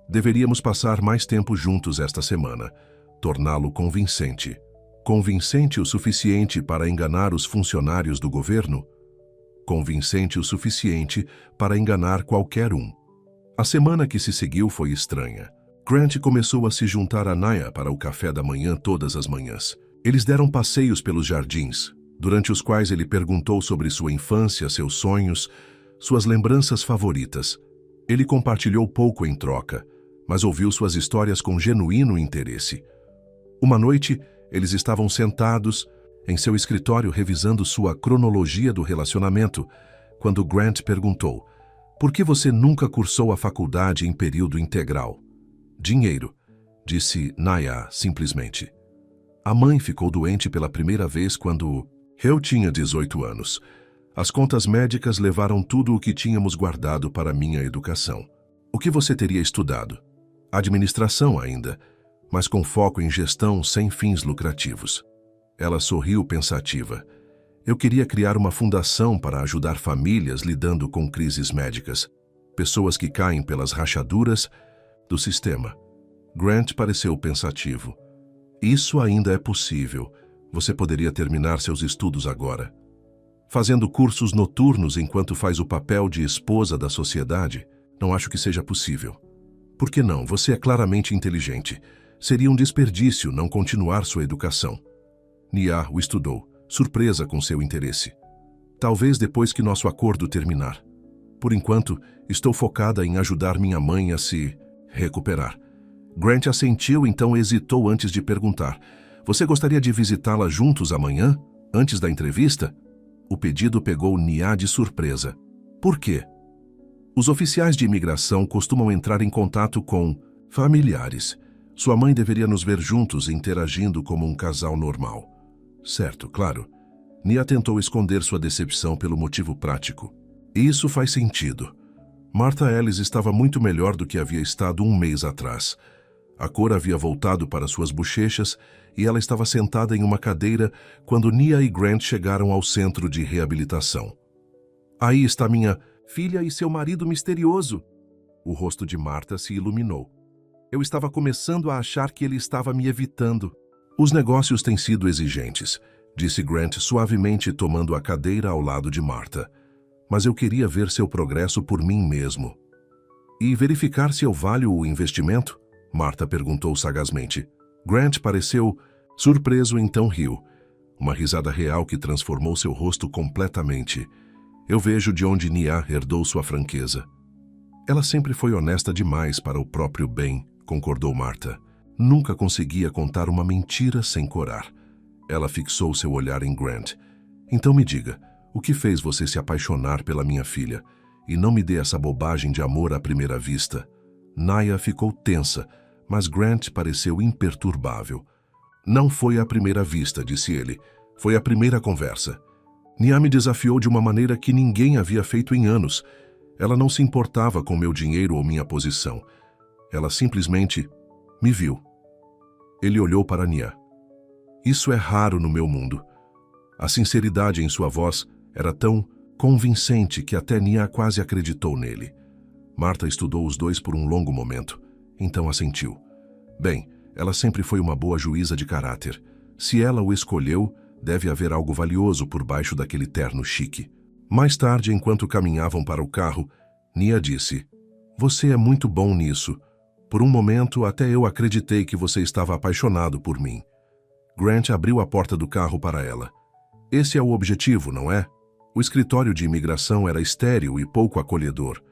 "Deveríamos passar mais tempo juntos esta semana, torná-lo convincente." "Convincente o suficiente para enganar os funcionários do governo?" "Convincente o suficiente para enganar qualquer um." A semana que se seguiu foi estranha. Grant começou a se juntar a Nia para o café da manhã todas as manhãs. Eles deram passeios pelos jardins, durante os quais ele perguntou sobre sua infância, seus sonhos, suas lembranças favoritas. Ele compartilhou pouco em troca, mas ouviu suas histórias com genuíno interesse. Uma noite, eles estavam sentados em seu escritório revisando sua cronologia do relacionamento, quando Grant perguntou: "Por que você nunca cursou a faculdade em período integral?" "Dinheiro", disse Nia simplesmente. A mãe ficou doente pela primeira vez quando eu tinha 18 anos. As contas médicas levaram tudo o que tínhamos guardado para minha educação. O que você teria estudado? Administração ainda, mas com foco em gestão sem fins lucrativos. Ela sorriu pensativa. Eu queria criar uma fundação para ajudar famílias lidando com crises médicas, pessoas que caem pelas rachaduras do sistema. Grant pareceu pensativo. Isso ainda é possível. Você poderia terminar seus estudos agora. Fazendo cursos noturnos enquanto faz o papel de esposa da sociedade, não acho que seja possível. Por que não? Você é claramente inteligente. Seria um desperdício não continuar sua educação. Nia o estudou, surpresa com seu interesse. Talvez depois que nosso acordo terminar. Por enquanto, estou focada em ajudar minha mãe a se recuperar. Grant assentiu, então hesitou antes de perguntar: "Você gostaria de visitá-la juntos amanhã, antes da entrevista?" O pedido pegou Nia de surpresa. Por quê? Os oficiais de imigração costumam entrar em contato com familiares. Sua mãe deveria nos ver juntos interagindo como um casal normal. Certo, claro. Nia tentou esconder sua decepção pelo motivo prático. Isso faz sentido. Martha Ellis estava muito melhor do que havia estado um mês atrás. A cor havia voltado para suas bochechas e ela estava sentada em uma cadeira quando Nia e Grant chegaram ao centro de reabilitação. "Aí está minha filha e seu marido misterioso." O rosto de Martha se iluminou. "Eu estava começando a achar que ele estava me evitando." "Os negócios têm sido exigentes", disse Grant suavemente tomando a cadeira ao lado de Martha. "Mas eu queria ver seu progresso por mim mesmo." "E verificar se eu valho o investimento?" Martha perguntou sagazmente. Grant pareceu surpreso, então riu. Uma risada real que transformou seu rosto completamente. "Eu vejo de onde Nia herdou sua franqueza." "Ela sempre foi honesta demais para o próprio bem", concordou Martha. "Nunca conseguia contar uma mentira sem corar." Ela fixou seu olhar em Grant. "Então me diga, o que fez você se apaixonar pela minha filha? E não me dê essa bobagem de amor à primeira vista." Nia ficou tensa, mas Grant pareceu imperturbável. "Não foi à primeira vista", disse ele. "Foi a primeira conversa. Nia me desafiou de uma maneira que ninguém havia feito em anos. Ela não se importava com meu dinheiro ou minha posição. Ela simplesmente me viu." Ele olhou para Nia. "Isso é raro no meu mundo." A sinceridade em sua voz era tão convincente que até Nia quase acreditou nele. Martha estudou os dois por um longo momento. Então assentiu. "Bem, ela sempre foi uma boa juíza de caráter. Se ela o escolheu, deve haver algo valioso por baixo daquele terno chique." Mais tarde, enquanto caminhavam para o carro, Nia disse: "Você é muito bom nisso. Por um momento, até eu acreditei que você estava apaixonado por mim." Grant abriu a porta do carro para ela. "Esse é o objetivo, não é?" O escritório de imigração era estéril e pouco acolhedor.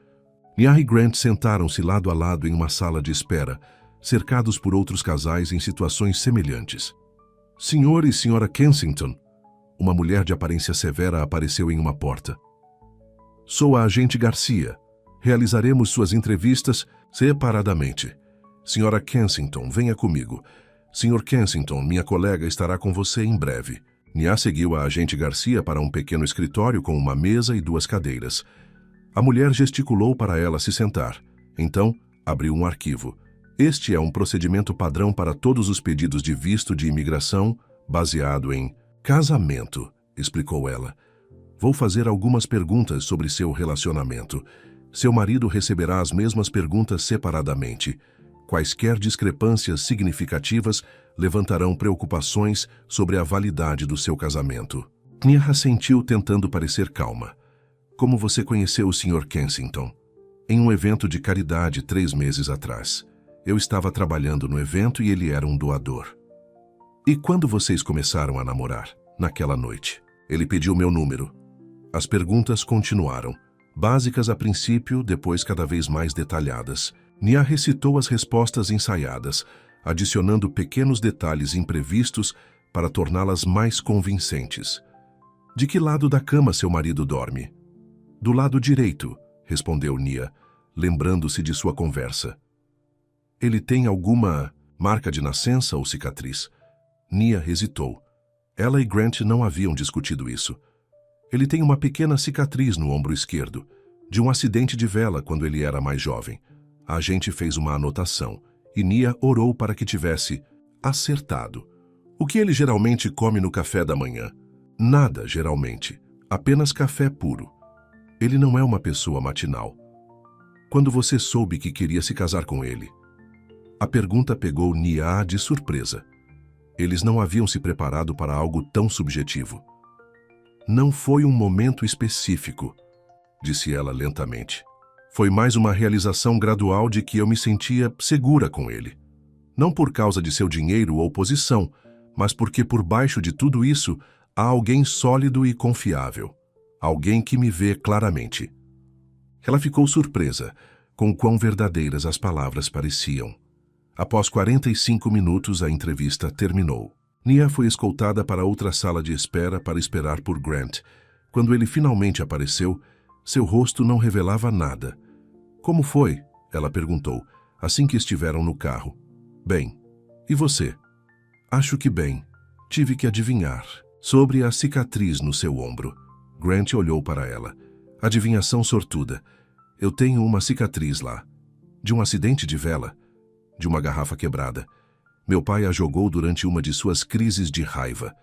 Nia e Grant sentaram-se lado a lado em uma sala de espera, cercados por outros casais em situações semelhantes. "Senhor e senhora Kensington." Uma mulher de aparência severa apareceu em uma porta. "Sou a agente Garcia. Realizaremos suas entrevistas separadamente. Senhora Kensington, venha comigo. Senhor Kensington, minha colega estará com você em breve." Nia seguiu a agente Garcia para um pequeno escritório com uma mesa e 2 cadeiras. A mulher gesticulou para ela se sentar. Então, abriu um arquivo. "Este é um procedimento padrão para todos os pedidos de visto de imigração baseado em casamento", explicou ela. "Vou fazer algumas perguntas sobre seu relacionamento. Seu marido receberá as mesmas perguntas separadamente. Quaisquer discrepâncias significativas levantarão preocupações sobre a validade do seu casamento." Nia assentiu tentando parecer calma. "Como você conheceu o Sr. Kensington?" "Em um evento de caridade 3 meses atrás. Eu estava trabalhando no evento e ele era um doador. E quando vocês começaram a namorar? Naquela noite. Ele pediu meu número. As perguntas continuaram. Básicas a princípio, depois cada vez mais detalhadas. Nia recitou as respostas ensaiadas, adicionando pequenos detalhes imprevistos para torná-las mais convincentes. De que lado da cama seu marido dorme? Do lado direito, respondeu Nia, lembrando-se de sua conversa. Ele tem alguma marca de nascença ou cicatriz? Nia hesitou. Ela e Grant não haviam discutido isso. Ele tem uma pequena cicatriz no ombro esquerdo, de um acidente de vela quando ele era mais jovem. A agente fez uma anotação, e Nia orou para que tivesse acertado. O que ele geralmente come no café da manhã? Nada, geralmente. Apenas café puro. Ele não é uma pessoa matinal. Quando você soube que queria se casar com ele? A pergunta pegou Nia de surpresa. Eles não haviam se preparado para algo tão subjetivo. Não foi um momento específico, disse ela lentamente. Foi mais uma realização gradual de que eu me sentia segura com ele. Não por causa de seu dinheiro ou posição, mas porque por baixo de tudo isso há alguém sólido e confiável. Alguém que me vê claramente. Ela ficou surpresa com quão verdadeiras as palavras pareciam. Após 45 minutos, a entrevista terminou. Nia foi escoltada para outra sala de espera para esperar por Grant. Quando ele finalmente apareceu, seu rosto não revelava nada. Como foi? Ela perguntou, assim que estiveram no carro. Bem. E você? Acho que bem. Tive que adivinhar. Sobre a cicatriz no seu ombro. Grant olhou para ela. Adivinhação sortuda. Eu tenho uma cicatriz lá. De um acidente de vela. De uma garrafa quebrada. Meu pai a jogou durante uma de suas crises de raiva.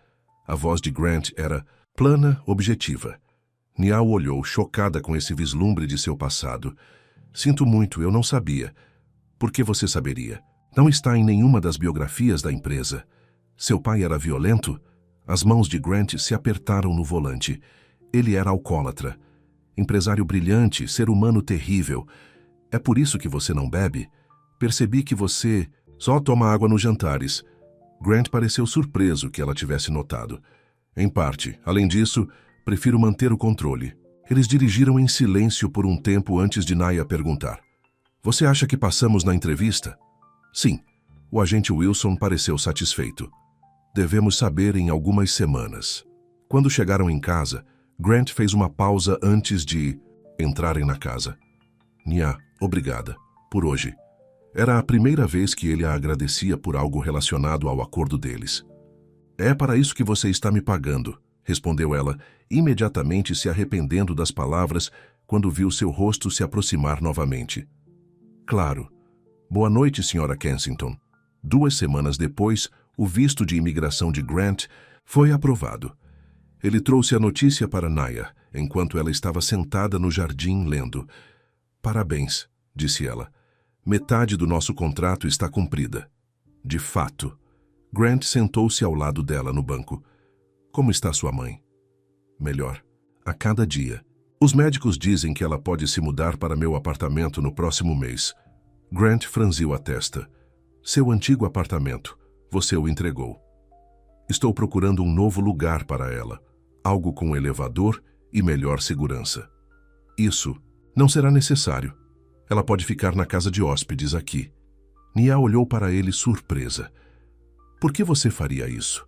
A voz de Grant era plana, objetiva. Nia olhou, chocada com esse vislumbre de seu passado. Sinto muito, eu não sabia. Por que você saberia? Não está em nenhuma das biografias da empresa. Seu pai era violento? As mãos de Grant se apertaram no volante. Ele era alcoólatra. Empresário brilhante, ser humano terrível. É por isso que você não bebe? Percebi que você só toma água nos jantares. Grant pareceu surpreso que ela tivesse notado. Em parte, além disso, prefiro manter o controle. Eles dirigiram em silêncio por um tempo antes de Nia perguntar. Você acha que passamos na entrevista? Sim. O agente Wilson pareceu satisfeito. Devemos saber em algumas semanas. Quando chegaram em casa, Grant fez uma pausa antes de entrarem na casa. Nia, obrigada. Por hoje. Era a primeira vez que ele a agradecia por algo relacionado ao acordo deles. É para isso que você está me pagando, respondeu ela, imediatamente se arrependendo das palavras quando viu seu rosto se aproximar novamente. Claro. Boa noite, Sra. Kensington. 2 semanas depois, o visto de imigração de Grant foi aprovado. Ele trouxe a notícia para Nia, enquanto ela estava sentada no jardim lendo. Parabéns, disse ela. Metade do nosso contrato está cumprida. De fato. Grant sentou-se ao lado dela no banco. Como está sua mãe? Melhor. A cada dia. Os médicos dizem que ela pode se mudar para meu apartamento no próximo mês. Grant franziu a testa. Seu antigo apartamento. Você o entregou. Estou procurando um novo lugar para ela. Algo com elevador e melhor segurança. Isso não será necessário. Ela pode ficar na casa de hóspedes aqui. Nia olhou para ele surpresa. Por que você faria isso?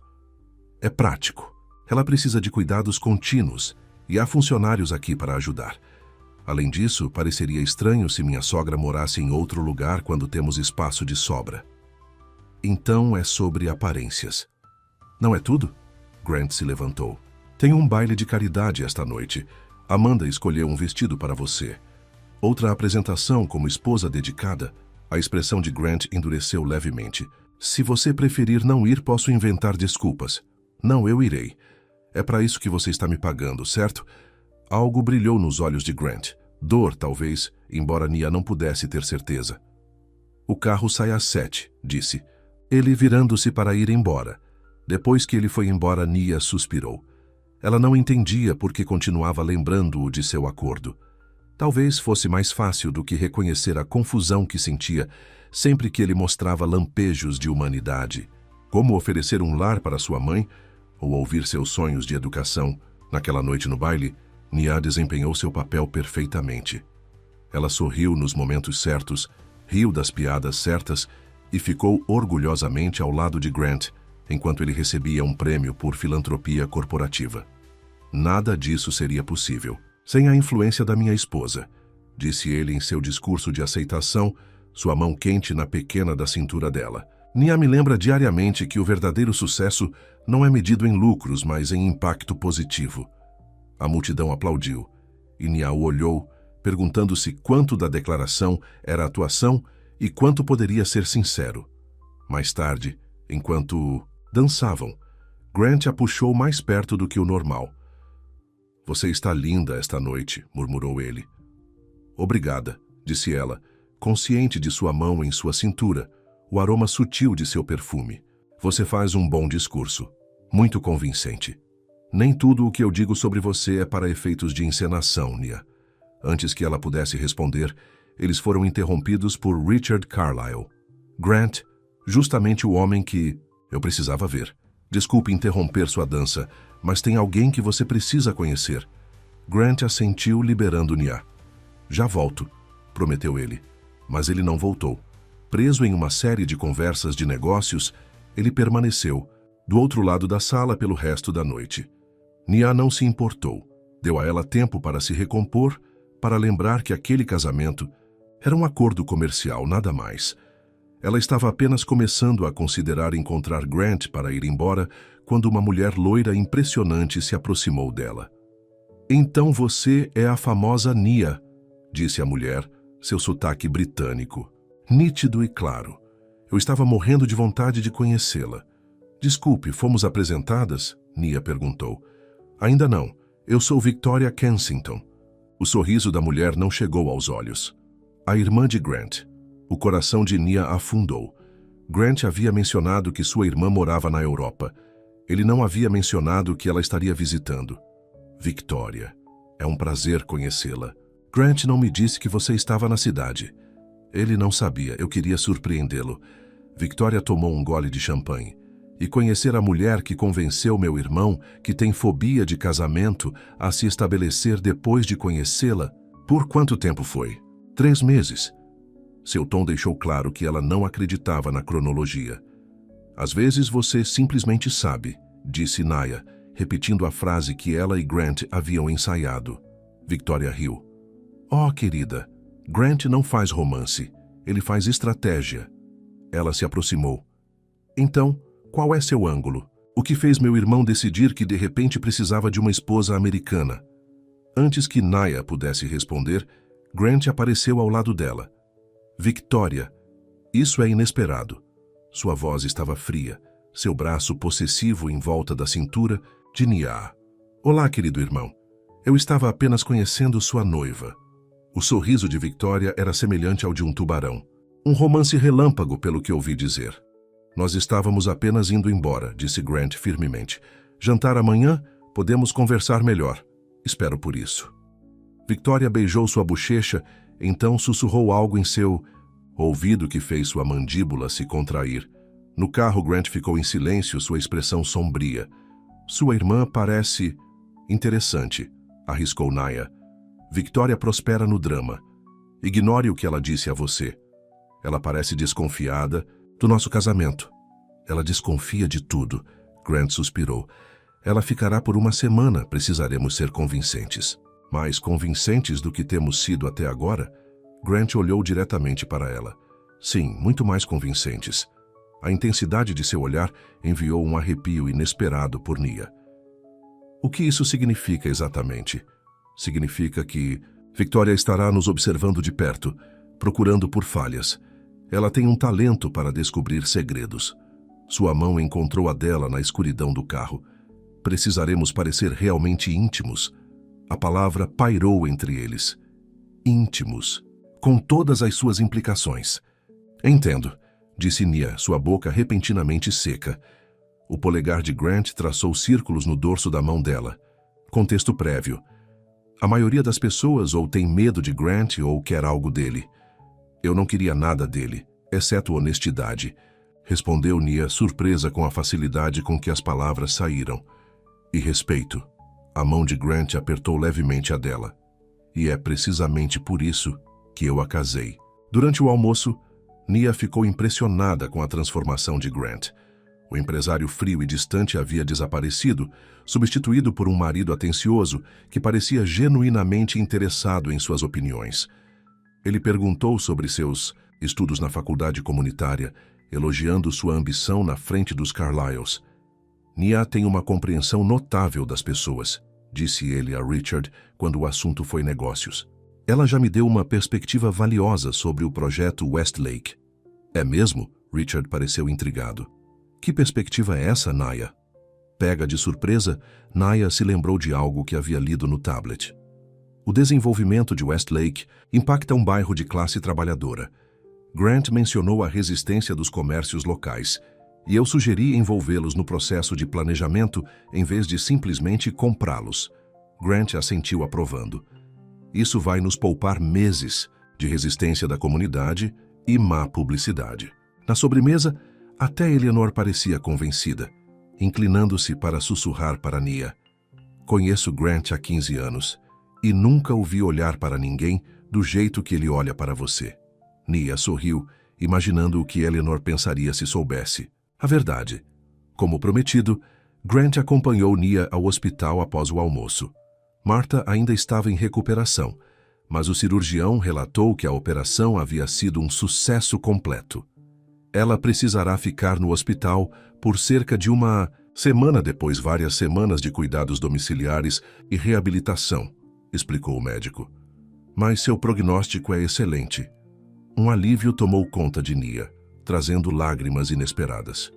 É prático. Ela precisa de cuidados contínuos e há funcionários aqui para ajudar. Além disso, pareceria estranho se minha sogra morasse em outro lugar quando temos espaço de sobra. Então é sobre aparências. Não é tudo? Grant se levantou. Tenho um baile de caridade esta noite. Amanda escolheu um vestido para você. Outra apresentação como esposa dedicada. A expressão de Grant endureceu levemente. Se você preferir não ir, posso inventar desculpas. Não, eu irei. É para isso que você está me pagando, certo? Algo brilhou nos olhos de Grant. Dor, talvez, embora Nia não pudesse ter certeza. O carro sai às 7, disse. Ele virando-se para ir embora. Depois que ele foi embora, Nia suspirou. Ela não entendia por que continuava lembrando-o de seu acordo. Talvez fosse mais fácil do que reconhecer a confusão que sentia, sempre que ele mostrava lampejos de humanidade. Como oferecer um lar para sua mãe ou ouvir seus sonhos de educação. Naquela noite no baile, Nia desempenhou seu papel perfeitamente. Ela sorriu nos momentos certos, riu das piadas certas e ficou orgulhosamente ao lado de Grant, enquanto ele recebia um prêmio por filantropia corporativa. Nada disso seria possível sem a influência da minha esposa, disse ele em seu discurso de aceitação, sua mão quente na pequena da cintura dela. Nia me lembra diariamente que o verdadeiro sucesso não é medido em lucros, mas em impacto positivo. A multidão aplaudiu, e Nia o olhou, perguntando-se quanto da declaração era atuação e quanto poderia ser sincero. Mais tarde, enquanto dançavam, Grant a puxou mais perto do que o normal. Você está linda esta noite, murmurou ele. Obrigada, disse ela, consciente de sua mão em sua cintura, o aroma sutil de seu perfume. Você faz um bom discurso, muito convincente. Nem tudo o que eu digo sobre você é para efeitos de encenação, Nia. Antes que ela pudesse responder, eles foram interrompidos por Richard Carlyle. Grant, justamente o homem que eu precisava ver. Desculpe interromper sua dança, mas tem alguém que você precisa conhecer. Grant assentiu, liberando Nia. Já volto, prometeu ele, mas ele não voltou. Preso em uma série de conversas de negócios, ele permaneceu, do outro lado da sala pelo resto da noite. Nia não se importou. Deu a ela tempo para se recompor, para lembrar que aquele casamento era um acordo comercial, nada mais. Ela estava apenas começando a considerar encontrar Grant para ir embora quando uma mulher loira impressionante se aproximou dela. Então você é a famosa Nia, disse a mulher, seu sotaque britânico, nítido e claro. Eu estava morrendo de vontade de conhecê-la. Desculpe, fomos apresentadas? Nia perguntou. Ainda não. Eu sou Victoria Kensington. O sorriso da mulher não chegou aos olhos. A irmã de Grant. O coração de Nia afundou. Grant havia mencionado que sua irmã morava na Europa. Ele não havia mencionado que ela estaria visitando. Victoria, é um prazer conhecê-la. Grant não me disse que você estava na cidade. Ele não sabia, eu queria surpreendê-lo. Victoria tomou um gole de champanhe. E conhecer a mulher que convenceu meu irmão, que tem fobia de casamento, a se estabelecer depois de conhecê-la. Por quanto tempo foi? 3 meses. Seu tom deixou claro que ela não acreditava na cronologia. Às vezes você simplesmente sabe, disse Nia, repetindo a frase que ela e Grant haviam ensaiado. Victoria riu. Oh, querida, Grant não faz romance, ele faz estratégia. Ela se aproximou. Então, qual é seu ângulo? O que fez meu irmão decidir que de repente precisava de uma esposa americana? Antes que Nia pudesse responder, Grant apareceu ao lado dela. Victoria, isso é inesperado. Sua voz estava fria, seu braço possessivo em volta da cintura de Nia. Olá, querido irmão. Eu estava apenas conhecendo sua noiva. O sorriso de Victoria era semelhante ao de um tubarão. Um romance relâmpago, pelo que ouvi dizer. Nós estávamos apenas indo embora, disse Grant firmemente. Jantar amanhã? Podemos conversar melhor. Espero por isso. Victoria beijou sua bochecha, então sussurrou algo em seu ouvido que fez sua mandíbula se contrair. No carro, Grant ficou em silêncio, sua expressão sombria. Sua irmã parece interessante, arriscou Nia. Victoria prospera no drama. Ignore o que ela disse a você. Ela parece desconfiada do nosso casamento. Ela desconfia de tudo. Grant suspirou. Ela ficará por uma semana, precisaremos ser convincentes. Mais convincentes do que temos sido até agora? Grant olhou diretamente para ela. Sim, muito mais convincentes. A intensidade de seu olhar enviou um arrepio inesperado por Nia. O que isso significa exatamente? Significa que Victoria estará nos observando de perto, procurando por falhas. Ela tem um talento para descobrir segredos. Sua mão encontrou a dela na escuridão do carro. Precisaremos parecer realmente íntimos. A palavra pairou entre eles. Íntimos, com todas as suas implicações. Entendo, disse Nia, sua boca repentinamente seca. O polegar de Grant traçou círculos no dorso da mão dela. Contexto prévio. A maioria das pessoas ou tem medo de Grant ou quer algo dele. Eu não queria nada dele, exceto honestidade, respondeu Nia, surpresa com a facilidade com que as palavras saíram. E respeito. A mão de Grant apertou levemente a dela. E é precisamente por isso que eu a casei. Durante o almoço, Nia ficou impressionada com a transformação de Grant. O empresário frio e distante havia desaparecido, substituído por um marido atencioso que parecia genuinamente interessado em suas opiniões. Ele perguntou sobre seus estudos na faculdade comunitária, elogiando sua ambição na frente dos Carlyles. Nia tem uma compreensão notável das pessoas, disse ele a Richard quando o assunto foi negócios. Ela já me deu uma perspectiva valiosa sobre o projeto Westlake. É mesmo? Richard pareceu intrigado. Que perspectiva é essa, Nia? Pega de surpresa, Nia se lembrou de algo que havia lido no tablet. O desenvolvimento de Westlake impacta um bairro de classe trabalhadora. Grant mencionou a resistência dos comércios locais, e eu sugeri envolvê-los no processo de planejamento em vez de simplesmente comprá-los. Grant assentiu aprovando. Isso vai nos poupar meses de resistência da comunidade e má publicidade. Na sobremesa, até Eleanor parecia convencida, inclinando-se para sussurrar para Nia. Conheço Grant há 15 anos e nunca o vi olhar para ninguém do jeito que ele olha para você. Nia sorriu, imaginando o que Eleanor pensaria se soubesse. A verdade. Como prometido, Grant acompanhou Nia ao hospital após o almoço. Martha ainda estava em recuperação, mas o cirurgião relatou que a operação havia sido um sucesso completo. Ela precisará ficar no hospital por cerca de uma semana, depois várias semanas de cuidados domiciliares e reabilitação, explicou o médico. Mas seu prognóstico é excelente. Um alívio tomou conta de Nia, trazendo lágrimas inesperadas.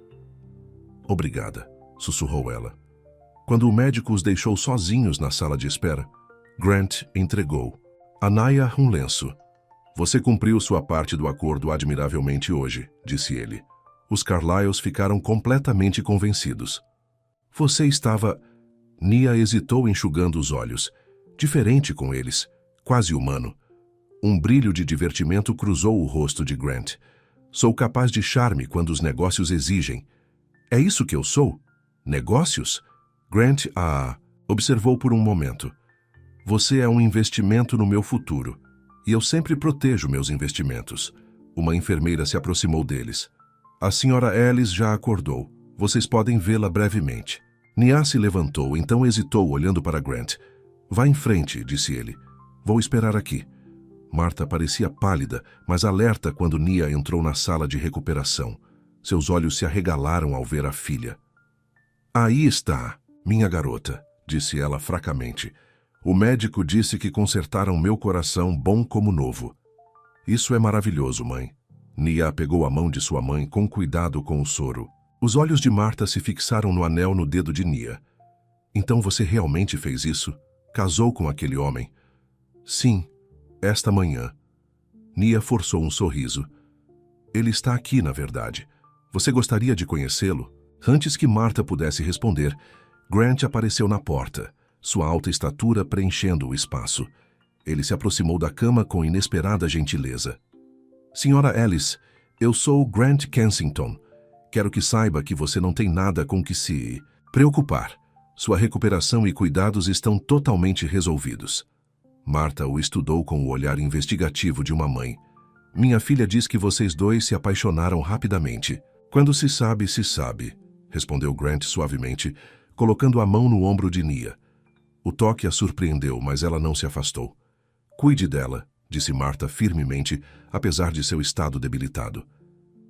Obrigada, sussurrou ela. Quando o médico os deixou sozinhos na sala de espera, Grant entregou a Nia um lenço. Você cumpriu sua parte do acordo admiravelmente hoje, disse ele. Os Carlyles ficaram completamente convencidos. Você estava... Nia hesitou enxugando os olhos. Diferente com eles, quase humano. Um brilho de divertimento cruzou o rosto de Grant. Sou capaz de charme quando os negócios exigem. É isso que eu sou? Negócios? Grant observou por um momento. Você é um investimento no meu futuro. E eu sempre protejo meus investimentos. Uma enfermeira se aproximou deles. A senhora Ellis já acordou. Vocês podem vê-la brevemente. Nia se levantou, então hesitou olhando para Grant. Vá em frente, disse ele. Vou esperar aqui. Martha parecia pálida, mas alerta quando Nia entrou na sala de recuperação. Seus olhos se arregalaram ao ver a filha. Aí está, minha garota, disse ela fracamente. O médico disse que consertaram meu coração bom como novo. Isso é maravilhoso, mãe. Nia pegou a mão de sua mãe com cuidado com o soro. Os olhos de Martha se fixaram no anel no dedo de Nia. Então você realmente fez isso? Casou com aquele homem? Sim, esta manhã. Nia forçou um sorriso. Ele está aqui, na verdade. Você gostaria de conhecê-lo? Antes que Martha pudesse responder, Grant apareceu na porta, sua alta estatura preenchendo o espaço. Ele se aproximou da cama com inesperada gentileza. Senhora Ellis, eu sou Grant Kensington. Quero que saiba que você não tem nada com que se preocupar. Sua recuperação e cuidados estão totalmente resolvidos. Martha o estudou com o olhar investigativo de uma mãe. Minha filha diz que vocês dois se apaixonaram rapidamente. Quando se sabe, respondeu Grant suavemente, colocando a mão no ombro de Nia. O toque a surpreendeu, mas ela não se afastou. Cuide dela, disse Martha firmemente, apesar de seu estado debilitado.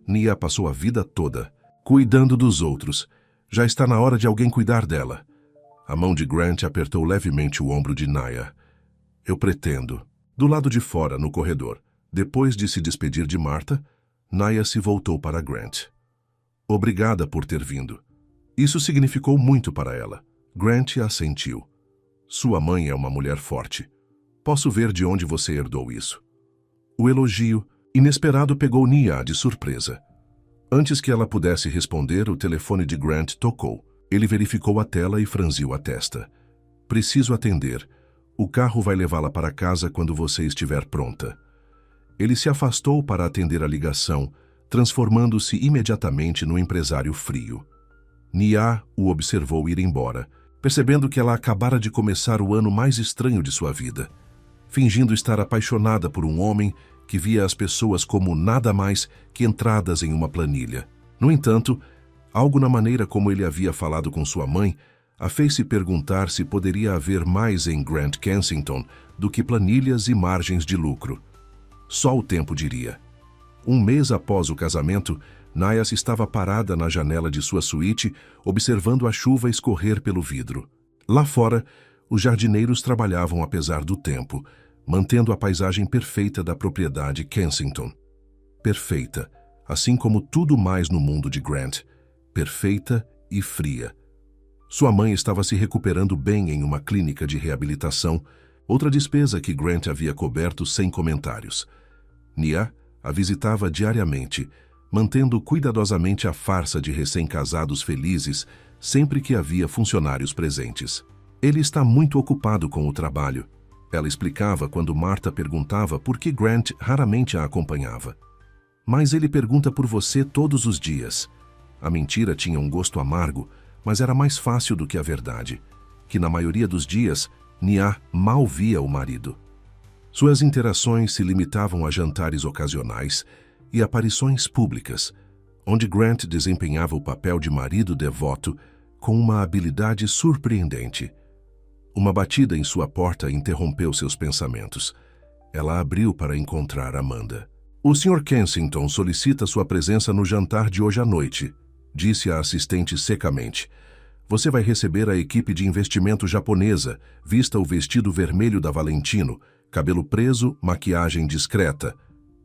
Nia passou a vida toda cuidando dos outros. Já está na hora de alguém cuidar dela. A mão de Grant apertou levemente o ombro de Nia. Eu pretendo. Do lado de fora, no corredor. Depois de se despedir de Martha, Nia se voltou para Grant. Obrigada por ter vindo. Isso significou muito para ela. Grant assentiu. Sua mãe é uma mulher forte. Posso ver de onde você herdou isso. O elogio inesperado pegou Nia de surpresa. Antes que ela pudesse responder, o telefone de Grant tocou. Ele verificou a tela e franziu a testa. Preciso atender. O carro vai levá-la para casa quando você estiver pronta. Ele se afastou para atender a ligação, transformando-se imediatamente no empresário frio. Nia o observou ir embora, percebendo que ela acabara de começar o ano mais estranho de sua vida, fingindo estar apaixonada por um homem que via as pessoas como nada mais que entradas em uma planilha. No entanto, algo na maneira como ele havia falado com sua mãe a fez-se perguntar se poderia haver mais em Grant Kensington do que planilhas e margens de lucro. Só o tempo diria. Um mês após o casamento, Nias estava parada na janela de sua suíte, observando a chuva escorrer pelo vidro. Lá fora, os jardineiros trabalhavam apesar do tempo, mantendo a paisagem perfeita da propriedade Kensington. Perfeita, assim como tudo mais no mundo de Grant. Perfeita e fria. Sua mãe estava se recuperando bem em uma clínica de reabilitação, outra despesa que Grant havia coberto sem comentários. Nia a visitava diariamente, mantendo cuidadosamente a farsa de recém-casados felizes sempre que havia funcionários presentes. Ele está muito ocupado com o trabalho, ela explicava quando Martha perguntava por que Grant raramente a acompanhava. Mas ele pergunta por você todos os dias. A mentira tinha um gosto amargo, mas era mais fácil do que a verdade, que na maioria dos dias, Nia mal via o marido. Suas interações se limitavam a jantares ocasionais e aparições públicas, onde Grant desempenhava o papel de marido devoto com uma habilidade surpreendente. Uma batida em sua porta interrompeu seus pensamentos. Ela abriu para encontrar Amanda. "O Sr. Kensington solicita sua presença no jantar de hoje à noite", disse a assistente secamente. "Você vai receber a equipe de investimento japonesa, vista o vestido vermelho da Valentino, cabelo preso, maquiagem discreta."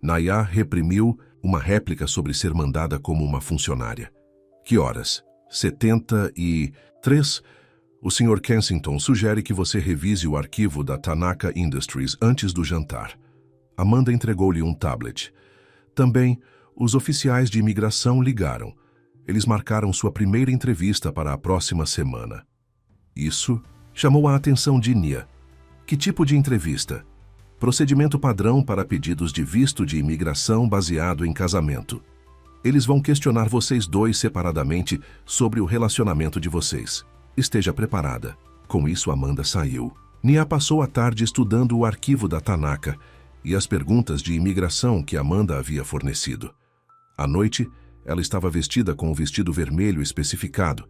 Nia reprimiu uma réplica sobre ser mandada como uma funcionária. "Que horas?" 73. "O Sr. Kensington sugere que você revise o arquivo da Tanaka Industries antes do jantar." Amanda entregou-lhe um tablet. Também, os oficiais de imigração ligaram. Eles marcaram sua primeira entrevista para a próxima semana. Isso chamou a atenção de Nia. Que tipo de entrevista? Procedimento padrão para pedidos de visto de imigração baseado em casamento. Eles vão questionar vocês dois separadamente sobre o relacionamento de vocês. Esteja preparada. Com isso, Amanda saiu. Nia passou a tarde estudando o arquivo da Tanaka e as perguntas de imigração que Amanda havia fornecido. À noite, ela estava vestida com um vestido vermelho especificado,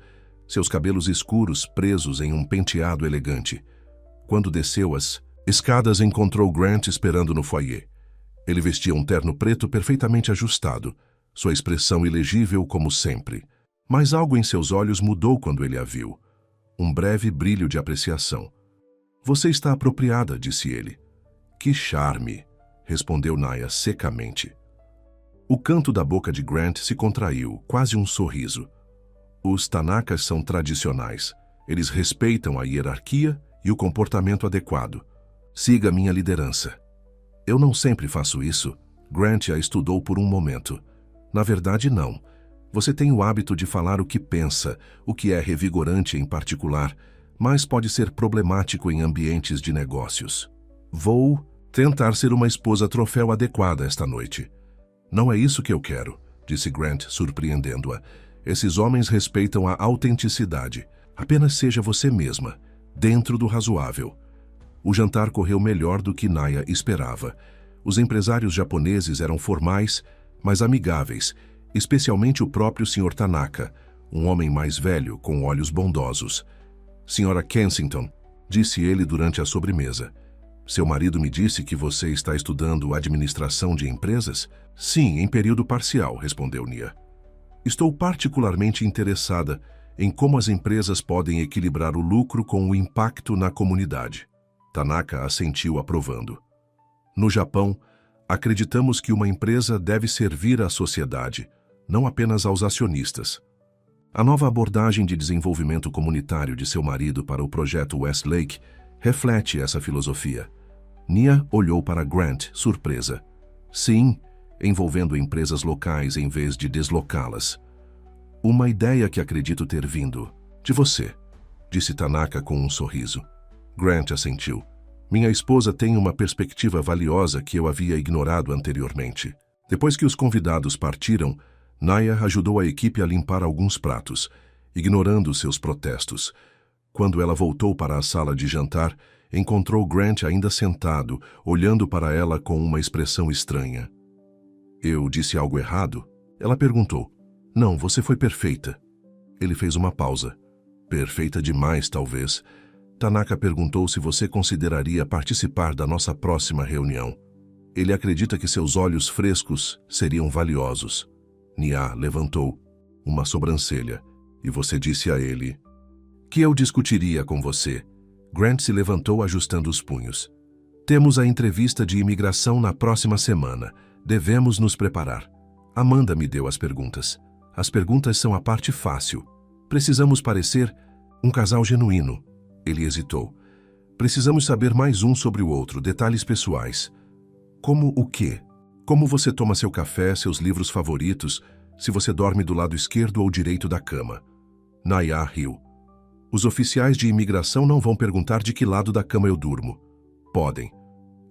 seus cabelos escuros presos em um penteado elegante. Quando desceu as escadas, encontrou Grant esperando no foyer. Ele vestia um terno preto perfeitamente ajustado, sua expressão ilegível como sempre. Mas algo em seus olhos mudou quando ele a viu. Um breve brilho de apreciação. "Você está apropriada", disse ele. "Que charme", respondeu Nia secamente. O canto da boca de Grant se contraiu, quase um sorriso. Os Tanakas são tradicionais. Eles respeitam a hierarquia e o comportamento adequado. "Siga minha liderança." "Eu não sempre faço isso." Grant a estudou por um momento. "Na verdade, não. Você tem o hábito de falar o que pensa, o que é revigorante em particular, mas pode ser problemático em ambientes de negócios. Vou tentar ser uma esposa troféu adequada esta noite." "Não é isso que eu quero", disse Grant, surpreendendo-a. "Esses homens respeitam a autenticidade. Apenas seja você mesma, dentro do razoável." O jantar correu melhor do que Nia esperava. Os empresários japoneses eram formais, mas amigáveis, especialmente o próprio Sr. Tanaka, um homem mais velho, com olhos bondosos. "Sra. Kensington", disse ele durante a sobremesa. "Seu marido me disse que você está estudando administração de empresas?" "Sim, em período parcial", respondeu Nia. "Estou particularmente interessada em como as empresas podem equilibrar o lucro com o impacto na comunidade." Tanaka assentiu aprovando. "No Japão, acreditamos que uma empresa deve servir à sociedade, não apenas aos acionistas." A nova abordagem de desenvolvimento comunitário de seu marido para o projeto Westlake reflete essa filosofia. Nia olhou para Grant, surpresa. "Sim, envolvendo empresas locais em vez de deslocá-las." "Uma ideia que acredito ter vindo de você", disse Tanaka com um sorriso. Grant assentiu. "Minha esposa tem uma perspectiva valiosa que eu havia ignorado anteriormente." Depois que os convidados partiram, Nia ajudou a equipe a limpar alguns pratos, ignorando seus protestos. Quando ela voltou para a sala de jantar, encontrou Grant ainda sentado, olhando para ela com uma expressão estranha. Eu disse algo errado? Ela perguntou. Não, você foi perfeita. Ele fez uma pausa. Perfeita demais, talvez. Tanaka perguntou se você consideraria participar da nossa próxima reunião. Ele acredita que seus olhos frescos seriam valiosos. Nia levantou uma sobrancelha e você disse a ele que eu discutiria com você. Grant se levantou ajustando os punhos. Temos a entrevista de imigração na próxima semana. Devemos nos preparar. Amanda me deu as perguntas. As perguntas são a parte fácil. Precisamos parecer um casal genuíno. Ele hesitou. Precisamos saber mais um sobre o outro, detalhes pessoais. Como o quê? Como você toma seu café, seus livros favoritos, se você dorme do lado esquerdo ou direito da cama. Nia riu. Os oficiais de imigração não vão perguntar de que lado da cama eu durmo. Podem.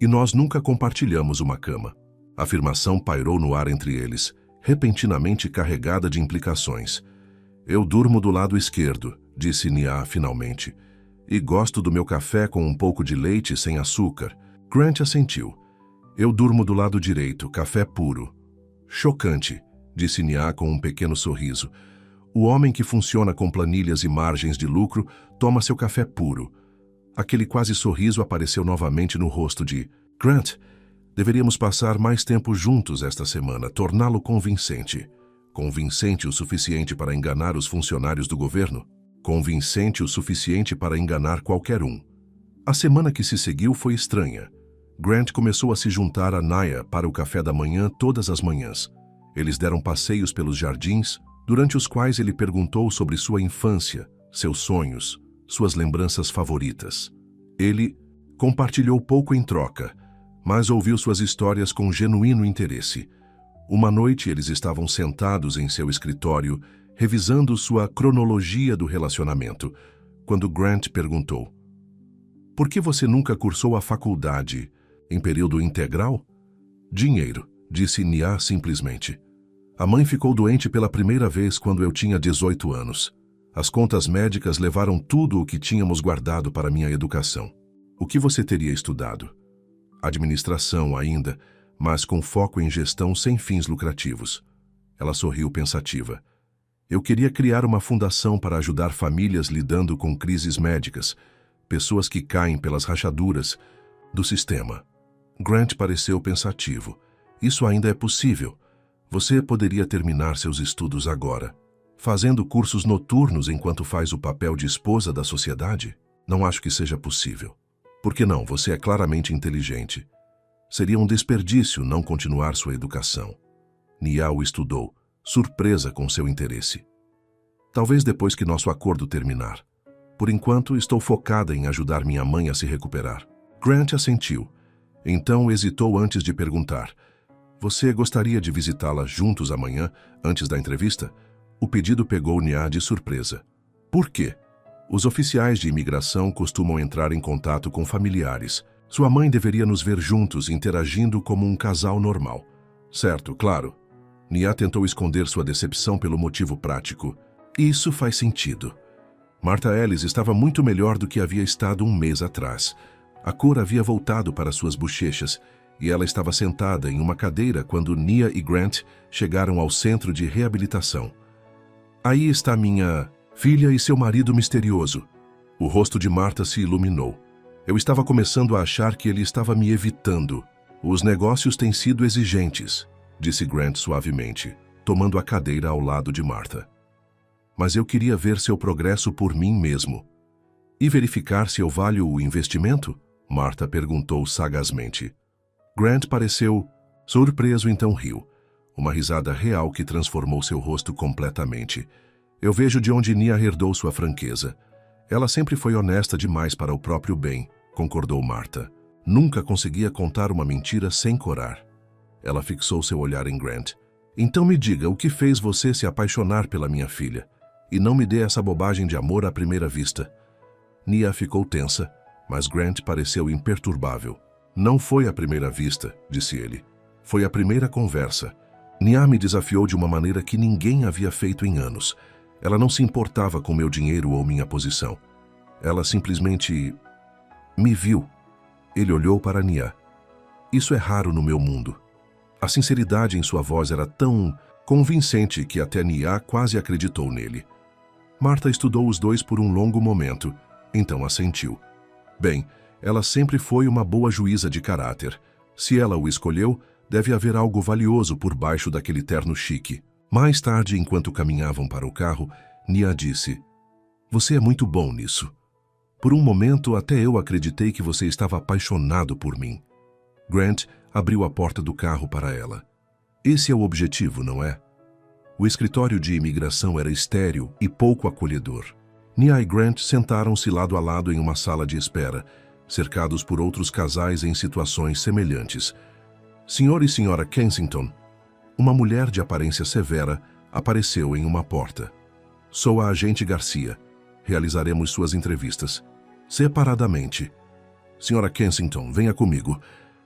E nós nunca compartilhamos uma cama. A afirmação pairou no ar entre eles, repentinamente carregada de implicações. Eu durmo do lado esquerdo, disse Nia finalmente. E gosto do meu café com um pouco de leite sem açúcar. Grant assentiu. Eu durmo do lado direito, café puro. Chocante, disse Nia com um pequeno sorriso. O homem que funciona com planilhas e margens de lucro toma seu café puro. Aquele quase sorriso apareceu novamente no rosto de Grant. Deveríamos passar mais tempo juntos esta semana, torná-lo convincente. Convincente o suficiente para enganar os funcionários do governo? Convincente o suficiente para enganar qualquer um. A semana que se seguiu foi estranha. Grant começou a se juntar a Nia para o café da manhã todas as manhãs. Eles deram passeios pelos jardins, durante os quais ele perguntou sobre sua infância, seus sonhos, suas lembranças favoritas. Ele compartilhou pouco em troca, mas ouviu suas histórias com genuíno interesse. Uma noite eles estavam sentados em seu escritório, revisando sua cronologia do relacionamento, quando Grant perguntou: por que você nunca cursou a faculdade em período integral? Dinheiro, disse Nia simplesmente. A mãe ficou doente pela primeira vez quando eu tinha 18 anos. As contas médicas levaram tudo o que tínhamos guardado para minha educação. O que você teria estudado? Administração ainda, mas com foco em gestão sem fins lucrativos. Ela sorriu pensativa. Eu queria criar uma fundação para ajudar famílias lidando com crises médicas, pessoas que caem pelas rachaduras do sistema. Grant pareceu pensativo. Isso ainda é possível. Você poderia terminar seus estudos agora, fazendo cursos noturnos enquanto faz o papel de esposa da sociedade? Não acho que seja possível. Por que não? Você é claramente inteligente. Seria um desperdício não continuar sua educação. Nia o estudou, surpresa com seu interesse. Talvez depois que nosso acordo terminar. Por enquanto, estou focada em ajudar minha mãe a se recuperar. Grant assentiu. Então hesitou antes de perguntar. Você gostaria de visitá-la juntos amanhã, antes da entrevista? O pedido pegou Nia de surpresa. Por quê? Os oficiais de imigração costumam entrar em contato com familiares. Sua mãe deveria nos ver juntos, interagindo como um casal normal. Certo, claro. Nia tentou esconder sua decepção pelo motivo prático. Isso faz sentido. Martha Ellis estava muito melhor do que havia estado um mês atrás. A cor havia voltado para suas bochechas e ela estava sentada em uma cadeira quando Nia e Grant chegaram ao centro de reabilitação. Aí está minha filha e seu marido misterioso. O rosto de Martha se iluminou. Eu estava começando a achar que ele estava me evitando. Os negócios têm sido exigentes, disse Grant suavemente, tomando a cadeira ao lado de Martha. Mas eu queria ver seu progresso por mim mesmo. E verificar se eu valho o investimento? Martha perguntou sagazmente. Grant pareceu surpreso, então riu. Uma risada real que transformou seu rosto completamente. Eu vejo de onde Nia herdou sua franqueza. Ela sempre foi honesta demais para o próprio bem, concordou Martha. Nunca conseguia contar uma mentira sem corar. Ela fixou seu olhar em Grant. Então me diga, o que fez você se apaixonar pela minha filha? E não me dê essa bobagem de amor à primeira vista. Nia ficou tensa, mas Grant pareceu imperturbável. Não foi à primeira vista, disse ele. Foi a primeira conversa. Nia me desafiou de uma maneira que ninguém havia feito em anos. Ela não se importava com meu dinheiro ou minha posição. Ela simplesmente me viu. Ele olhou para Nia. Isso é raro no meu mundo. A sinceridade em sua voz era tão convincente que até Nia quase acreditou nele. Martha estudou os dois por um longo momento, então assentiu. Bem, ela sempre foi uma boa juíza de caráter. Se ela o escolheu, deve haver algo valioso por baixo daquele terno chique. Mais tarde, enquanto caminhavam para o carro, Nia disse: "Você é muito bom nisso. Por um momento, até eu acreditei que você estava apaixonado por mim." Grant abriu a porta do carro para ela. Esse é o objetivo, não é? O escritório de imigração era estéril e pouco acolhedor. Nia e Grant sentaram-se lado a lado em uma sala de espera, cercados por outros casais em situações semelhantes. Sr. e Sra. Kensington, uma mulher de aparência severa, apareceu em uma porta. "Sou a agente Garcia. Realizaremos suas entrevistas separadamente. Sra. Kensington, venha comigo.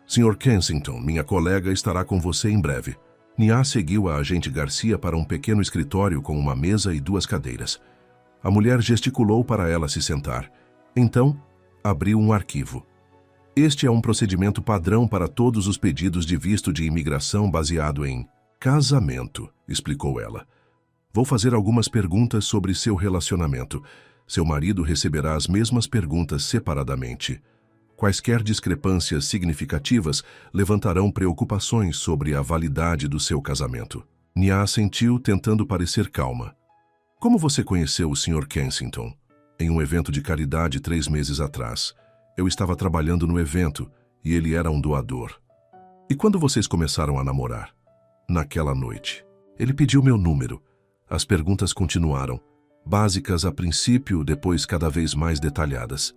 Sr. Kensington, minha colega estará com você em breve." Nia seguiu a agente Garcia para um pequeno escritório com uma mesa e 2 cadeiras. A mulher gesticulou para ela se sentar. Então, abriu um arquivo. "Este é um procedimento padrão para todos os pedidos de visto de imigração baseado em casamento", explicou ela. "Vou fazer algumas perguntas sobre seu relacionamento. Seu marido receberá as mesmas perguntas separadamente. Quaisquer discrepâncias significativas levantarão preocupações sobre a validade do seu casamento." Nia assentiu, tentando parecer calma. "Como você conheceu o Sr. Kensington?" "Em um evento de caridade 3 meses atrás. Eu estava trabalhando no evento e ele era um doador." "E quando vocês começaram a namorar?" "Naquela noite. Ele pediu meu número." As perguntas continuaram, básicas a princípio, depois cada vez mais detalhadas.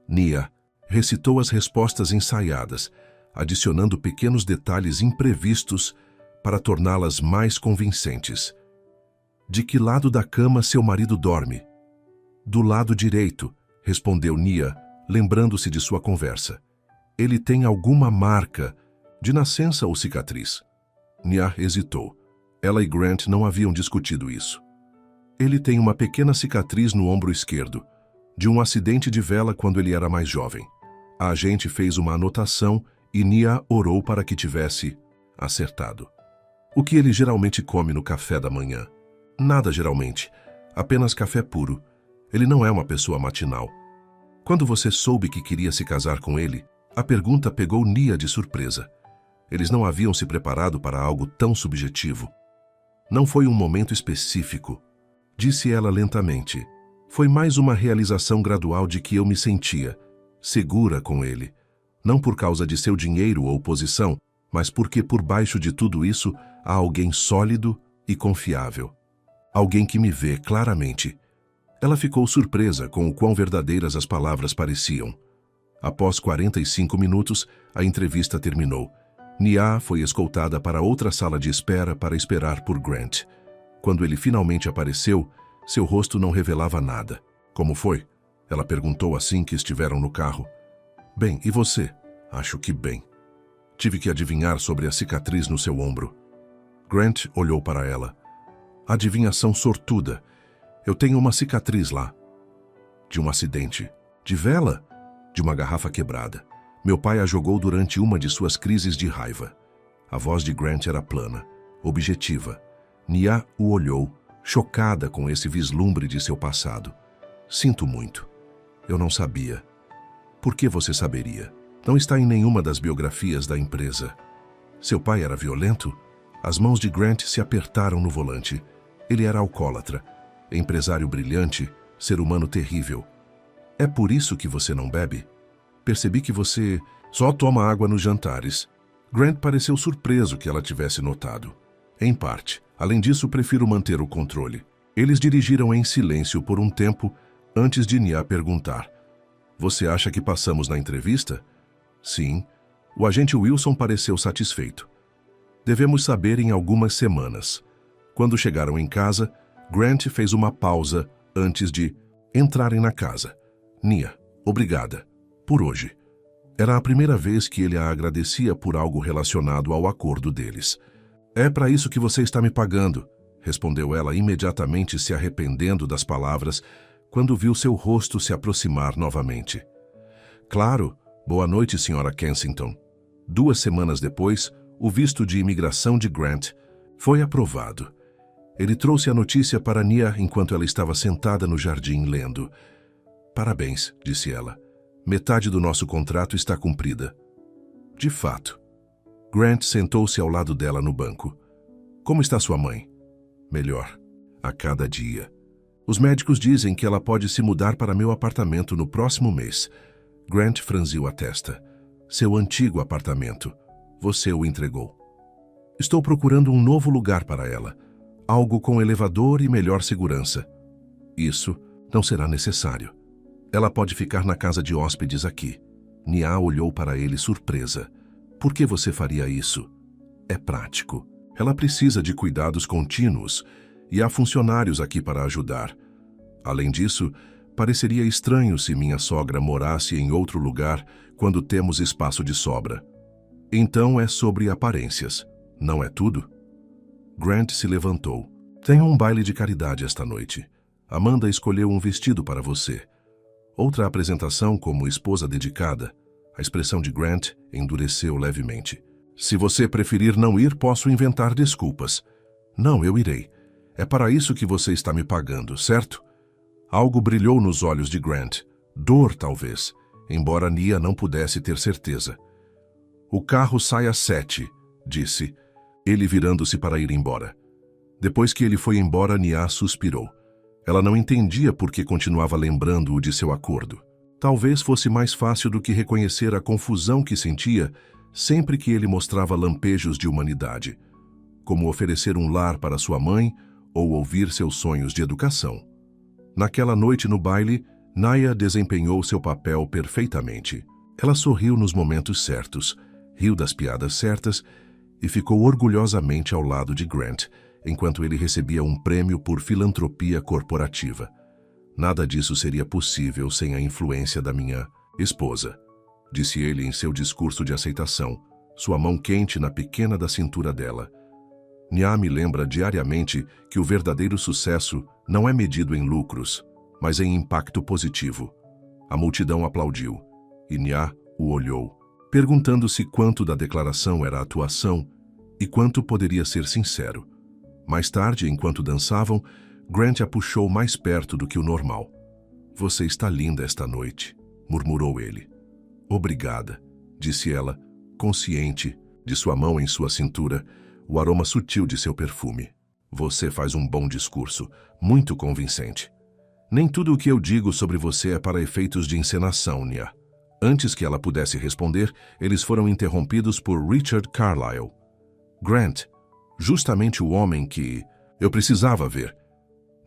Nia recitou as respostas ensaiadas, adicionando pequenos detalhes imprevistos para torná-las mais convincentes. "De que lado da cama seu marido dorme?" "Do lado direito", respondeu Nia, lembrando-se de sua conversa. "Ele tem alguma marca, de nascença ou cicatriz?" Nia hesitou. Ela e Grant não haviam discutido isso. "Ele tem uma pequena cicatriz no ombro esquerdo, de um acidente de vela quando ele era mais jovem." A agente fez uma anotação e Nia orou para que tivesse acertado. "O que ele geralmente come no café da manhã?" "Nada geralmente, apenas café puro. Ele não é uma pessoa matinal." "Quando você soube que queria se casar com ele?" A pergunta pegou Nia de surpresa. Eles não haviam se preparado para algo tão subjetivo. "Não foi um momento específico", disse ela lentamente. "Foi mais uma realização gradual de que eu me sentia segura com ele. Não por causa de seu dinheiro ou posição, mas porque por baixo de tudo isso há alguém sólido e confiável. Alguém que me vê claramente." Ela ficou surpresa com o quão verdadeiras as palavras pareciam. Após 45 minutos, a entrevista terminou. Nia foi escoltada para outra sala de espera para esperar por Grant. Quando ele finalmente apareceu, seu rosto não revelava nada. "Como foi?" ela perguntou assim que estiveram no carro. "Bem, e você?" "Acho que bem. Tive que adivinhar sobre a cicatriz no seu ombro." Grant olhou para ela. "Adivinhação sortuda. Eu tenho uma cicatriz lá." "De um acidente?" "De vela?" "De uma garrafa quebrada. Meu pai a jogou durante uma de suas crises de raiva." A voz de Grant era plana, objetiva. Nia o olhou, chocada com esse vislumbre de seu passado. "Sinto muito. Eu não sabia." "Por que você saberia? Não está em nenhuma das biografias da empresa." "Seu pai era violento?" As mãos de Grant se apertaram no volante. Ele era alcoólatra, empresário brilhante, ser humano terrível. "É por isso que você não bebe? Percebi que você só toma água nos jantares." Grant pareceu surpreso que ela tivesse notado. "Em parte. Além disso, prefiro manter o controle." Eles dirigiram em silêncio por um tempo, antes de Nia perguntar: "Você acha que passamos na entrevista?" "Sim." O agente Wilson pareceu satisfeito. "Devemos saber em algumas semanas." Quando chegaram em casa, Grant fez uma pausa antes de entrarem na casa. "Nia, obrigada. Por hoje." Era a primeira vez que ele a agradecia por algo relacionado ao acordo deles. "É para isso que você está me pagando", respondeu ela, imediatamente se arrependendo das palavras quando viu seu rosto se aproximar novamente. "Claro, boa noite, Sra. Kensington." 2 semanas depois, o visto de imigração de Grant foi aprovado. Ele trouxe a notícia para Nia enquanto ela estava sentada no jardim lendo. "Parabéns", disse ela. "Metade do nosso contrato está cumprida." De fato. Grant sentou-se ao lado dela no banco. "Como está sua mãe?" "Melhor, a cada dia. Os médicos dizem que ela pode se mudar para meu apartamento no próximo mês." Grant franziu a testa. "Seu antigo apartamento. Você o entregou." "Estou procurando um novo lugar para ela. Algo com elevador e melhor segurança." "Isso não será necessário. Ela pode ficar na casa de hóspedes aqui." Nia olhou para ele surpresa. "Por que você faria isso?" "É prático. Ela precisa de cuidados contínuos e há funcionários aqui para ajudar. Além disso, pareceria estranho se minha sogra morasse em outro lugar quando temos espaço de sobra." "Então é sobre aparências, não é tudo?" Grant se levantou. "Tenho um baile de caridade esta noite. Amanda escolheu um vestido para você." Outra apresentação como esposa dedicada. A expressão de Grant endureceu levemente. "Se você preferir não ir, posso inventar desculpas." "Não, eu irei. É para isso que você está me pagando, certo?" Algo brilhou nos olhos de Grant. Dor, talvez, embora Nia não pudesse ter certeza. "O carro sai às 7, disse, ele virando-se para ir embora. Depois que ele foi embora, Nia suspirou. Ela não entendia por que continuava lembrando-o de seu acordo. Talvez fosse mais fácil do que reconhecer a confusão que sentia sempre que ele mostrava lampejos de humanidade, como oferecer um lar para sua mãe ou ouvir seus sonhos de educação. Naquela noite no baile, Nia desempenhou seu papel perfeitamente. Ela sorriu nos momentos certos, riu das piadas certas e ficou orgulhosamente ao lado de Grant, enquanto ele recebia um prêmio por filantropia corporativa. "Nada disso seria possível sem a influência da minha esposa", disse ele em seu discurso de aceitação, sua mão quente na pequena da cintura dela. "Nia me lembra diariamente que o verdadeiro sucesso não é medido em lucros, mas em impacto positivo." A multidão aplaudiu, e Nia o olhou, perguntando-se quanto da declaração era atuação e quanto poderia ser sincero. Mais tarde, enquanto dançavam, Grant a puxou mais perto do que o normal. "Você está linda esta noite", murmurou ele. "Obrigada", disse ela, consciente de sua mão em sua cintura, o aroma sutil de seu perfume. "Você faz um bom discurso, muito convincente." "Nem tudo o que eu digo sobre você é para efeitos de encenação, Nia." Antes que ela pudesse responder, eles foram interrompidos por Richard Carlyle. "Grant, justamente o homem que eu precisava ver.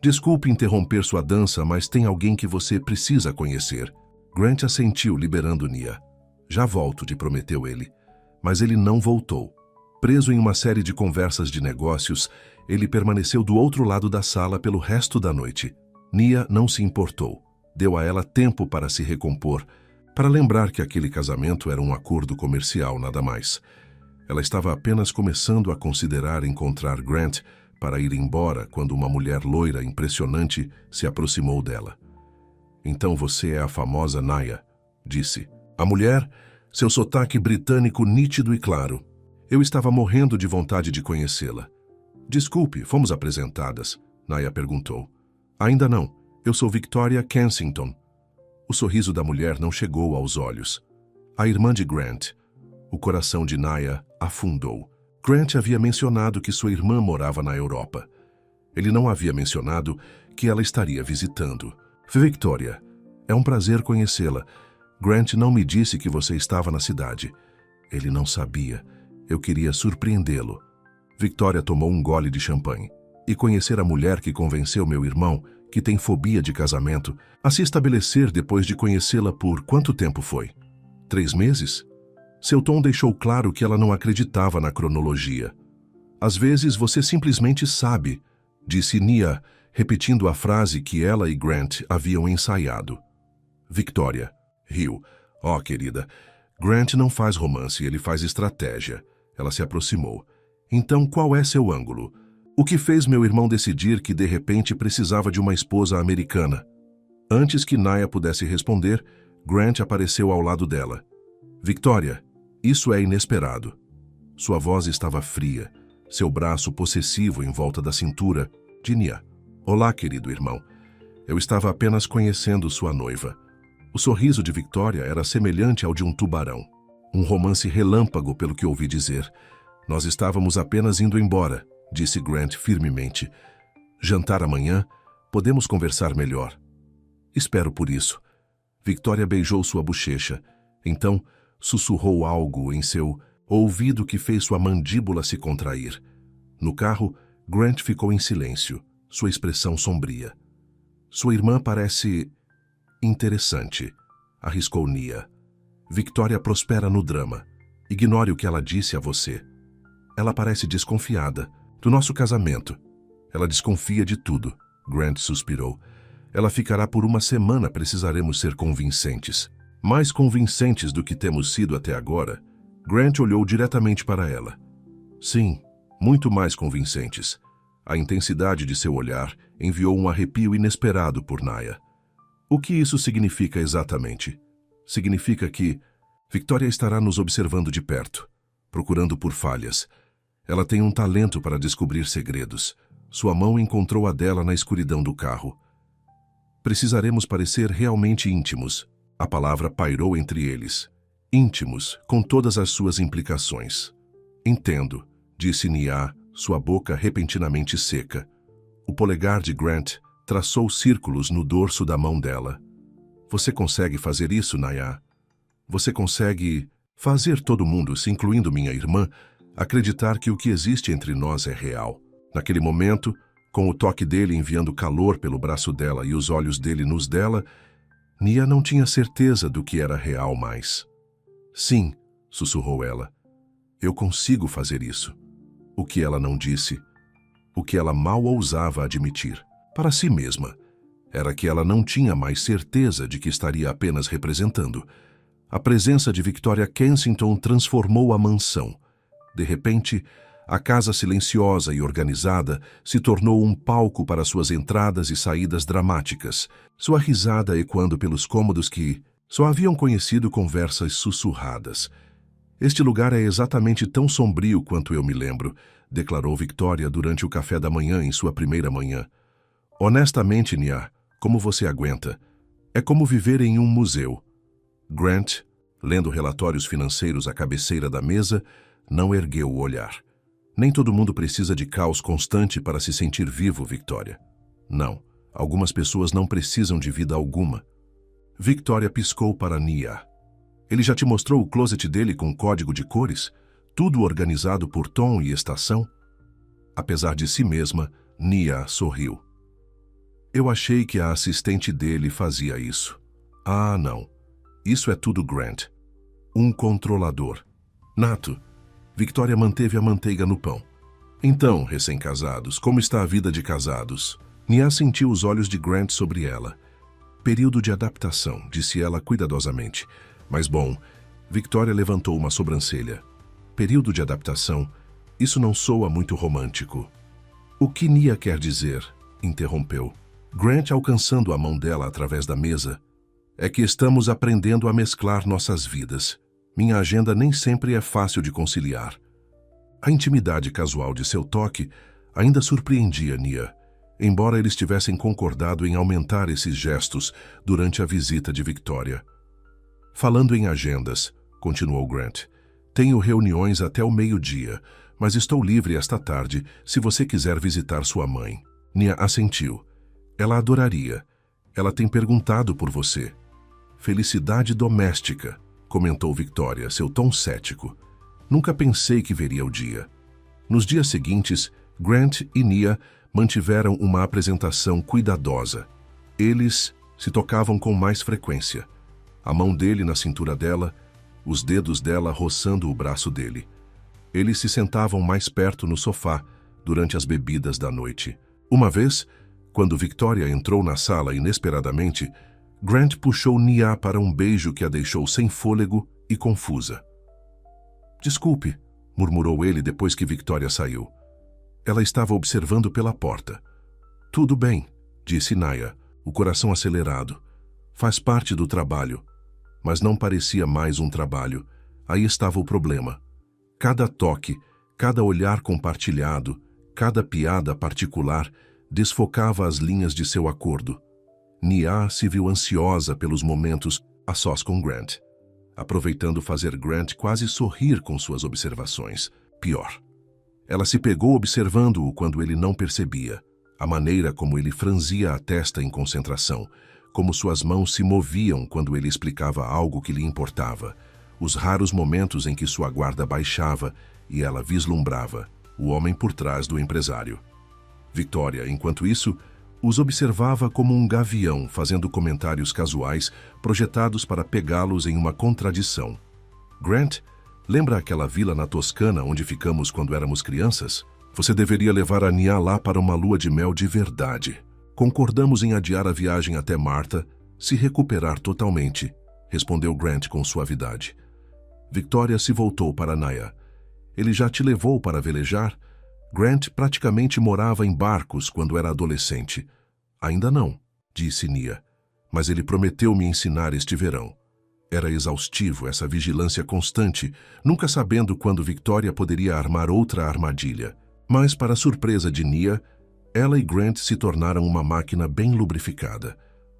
Desculpe interromper sua dança, mas tem alguém que você precisa conhecer." Grant assentiu, liberando Nia. "Já volto", prometeu ele. Mas ele não voltou. Preso em uma série de conversas de negócios, ele permaneceu do outro lado da sala pelo resto da noite. Nia não se importou. Deu a ela tempo para se recompor, para lembrar que aquele casamento era um acordo comercial, nada mais. Ela estava apenas começando a considerar encontrar Grant para ir embora quando uma mulher loira impressionante se aproximou dela. "Então você é a famosa Nia", disse. A mulher, seu sotaque britânico nítido e claro. "Eu estava morrendo de vontade de conhecê-la." "Desculpe, fomos apresentadas?" Nia perguntou. "Ainda não. Eu sou Victoria Kensington." O sorriso da mulher não chegou aos olhos. A irmã de Grant. O coração de Nia afundou. Grant havia mencionado que sua irmã morava na Europa. Ele não havia mencionado que ela estaria visitando. "Victoria, é um prazer conhecê-la. Grant não me disse que você estava na cidade." Ele não sabia. Eu queria surpreendê-lo. Victoria tomou um gole de champanhe. "E conhecer a mulher que convenceu meu irmão, que tem fobia de casamento, a se estabelecer depois de conhecê-la por quanto tempo foi? 3 meses? Seu tom deixou claro que ela não acreditava na cronologia. "Às vezes você simplesmente sabe", disse Nia, repetindo a frase que ela e Grant haviam ensaiado. Victoria riu. "Oh, querida, Grant não faz romance, ele faz estratégia. Ela se aproximou. Então, qual é seu ângulo? O que fez meu irmão decidir que, de repente, precisava de uma esposa americana? Antes que Nia pudesse responder, Grant apareceu ao lado dela. Victoria, isso é inesperado. Sua voz estava fria, seu braço possessivo em volta da cintura de Nia. Olá, querido irmão. Eu estava apenas conhecendo sua noiva. O sorriso de Victoria era semelhante ao de um tubarão. Um romance relâmpago, pelo que ouvi dizer. Nós estávamos apenas indo embora, disse Grant firmemente. Jantar amanhã? Podemos conversar melhor. Espero por isso. Victoria beijou sua bochecha. Então, sussurrou algo em seu ouvido que fez sua mandíbula se contrair. No carro, Grant ficou em silêncio, sua expressão sombria. Sua irmã parece interessante, arriscou Nia. Victoria prospera no drama. Ignore o que ela disse a você. Ela parece desconfiada do nosso casamento. Ela desconfia de tudo, Grant suspirou. Ela ficará por uma semana, precisaremos ser convincentes. Mais convincentes do que temos sido até agora. Grant olhou diretamente para ela. Sim, muito mais convincentes. A intensidade de seu olhar enviou um arrepio inesperado por Nia. O que isso significa exatamente? Significa que Victoria estará nos observando de perto, procurando por falhas. Ela tem um talento para descobrir segredos. Sua mão encontrou a dela na escuridão do carro. Precisaremos parecer realmente íntimos. A palavra pairou entre eles. Íntimos, com todas as suas implicações. Entendo, disse Nia, sua boca repentinamente seca. O polegar de Grant traçou círculos no dorso da mão dela. Você consegue fazer isso, Nia? Você consegue fazer todo mundo, se incluindo minha irmã, acreditar que o que existe entre nós é real. Naquele momento, com o toque dele enviando calor pelo braço dela e os olhos dele nos dela, Nia não tinha certeza do que era real mais. Sim, sussurrou ela. Eu consigo fazer isso. O que ela não disse, o que ela mal ousava admitir, para si mesma, era que ela não tinha mais certeza de que estaria apenas representando. A presença de Victoria Kensington transformou a mansão. De repente, a casa silenciosa e organizada se tornou um palco para suas entradas e saídas dramáticas, sua risada ecoando pelos cômodos que só haviam conhecido conversas sussurradas. Este lugar é exatamente tão sombrio quanto eu me lembro, declarou Victoria durante o café da manhã em sua primeira manhã. Honestamente, Nia, como você aguenta? É como viver em um museu. Grant, lendo relatórios financeiros à cabeceira da mesa, não ergueu o olhar. Nem todo mundo precisa de caos constante para se sentir vivo, Victoria. Não, algumas pessoas não precisam de vida alguma. Victoria piscou para Nia. Ele já te mostrou o closet dele com código de cores? Tudo organizado por tom e estação? Apesar de si mesma, Nia sorriu. Eu achei que a assistente dele fazia isso. Ah, não. Isso é tudo Grant. Um controlador. Nato. Victoria manteve a manteiga no pão. Então, recém-casados, como está a vida de casados? Nia sentiu os olhos de Grant sobre ela. Período de adaptação, disse ela cuidadosamente. Mas bom, Victoria levantou uma sobrancelha. Período de adaptação? Isso não soa muito romântico. O que Nia quer dizer? Interrompeu. Grant alcançando a mão dela através da mesa. É que estamos aprendendo a mesclar nossas vidas. Minha agenda nem sempre é fácil de conciliar. A intimidade casual de seu toque ainda surpreendia Nia, embora eles tivessem concordado em aumentar esses gestos durante a visita de Victoria. Falando em agendas, continuou Grant, tenho reuniões até o meio-dia, mas estou livre esta tarde se você quiser visitar sua mãe. Nia assentiu. Ela adoraria. Ela tem perguntado por você. Felicidade doméstica, comentou Victoria, seu tom cético. Nunca pensei que veria o dia. Nos dias seguintes, Grant e Nia mantiveram uma apresentação cuidadosa. Eles se tocavam com mais frequência. A mão dele na cintura dela, os dedos dela roçando o braço dele. Eles se sentavam mais perto no sofá durante as bebidas da noite. Uma vez, quando Victoria entrou na sala inesperadamente, Grant puxou Nia para um beijo que a deixou sem fôlego e confusa. Desculpe, murmurou ele depois que Victoria saiu. Ela estava observando pela porta. Tudo bem, disse Naya, o coração acelerado. Faz parte do trabalho. Mas não parecia mais um trabalho. Aí estava o problema. Cada toque, cada olhar compartilhado, cada piada particular desfocava as linhas de seu acordo. Nia se viu ansiosa pelos momentos a sós com Grant, aproveitando fazer Grant quase sorrir com suas observações. Pior, ela se pegou observando-o quando ele não percebia, a maneira como ele franzia a testa em concentração, como suas mãos se moviam quando ele explicava algo que lhe importava, os raros momentos em que sua guarda baixava e ela vislumbrava o homem por trás do empresário. Victoria, enquanto isso, os observava como um gavião fazendo comentários casuais projetados para pegá-los em uma contradição. Grant, lembra aquela vila na Toscana onde ficamos quando éramos crianças? Você deveria levar a Nia lá para uma lua de mel de verdade. Concordamos em adiar a viagem até Martha, se recuperar totalmente, respondeu Grant com suavidade. Victoria se voltou para Naya. Ele já te levou para velejar? Grant praticamente morava em barcos quando era adolescente. Ainda não, disse Nia, mas ele prometeu me ensinar este verão. Era exaustivo essa vigilância constante, nunca sabendo quando Victoria poderia armar outra armadilha. Mas, para a surpresa de Nia, ela e Grant se tornaram uma máquina bem lubrificada,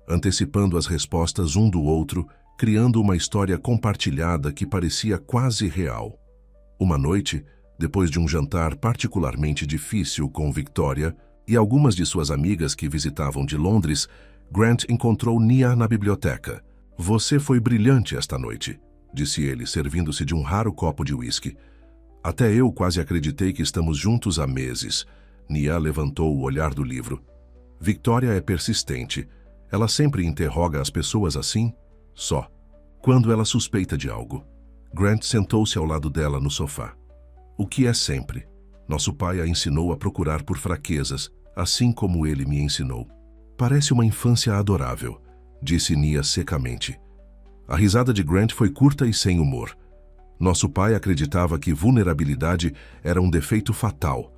antecipando as respostas um do outro, criando uma história compartilhada que parecia quase real. Uma noite, depois de um jantar particularmente difícil com Victoria e algumas de suas amigas que visitavam de Londres, Grant encontrou Nia na biblioteca. Você foi brilhante esta noite, disse ele, servindo-se de um raro copo de uísque. Até eu quase acreditei que estamos juntos há meses. Nia levantou o olhar do livro. Victoria é persistente. Ela sempre interroga as pessoas assim? Só. Quando ela suspeita de algo. Grant sentou-se ao lado dela no sofá. O que é sempre? Nosso pai a ensinou a procurar por fraquezas, assim como ele me ensinou. Parece uma infância adorável, disse Nia secamente. A risada de Grant foi curta e sem humor. Nosso pai acreditava que vulnerabilidade era um defeito fatal.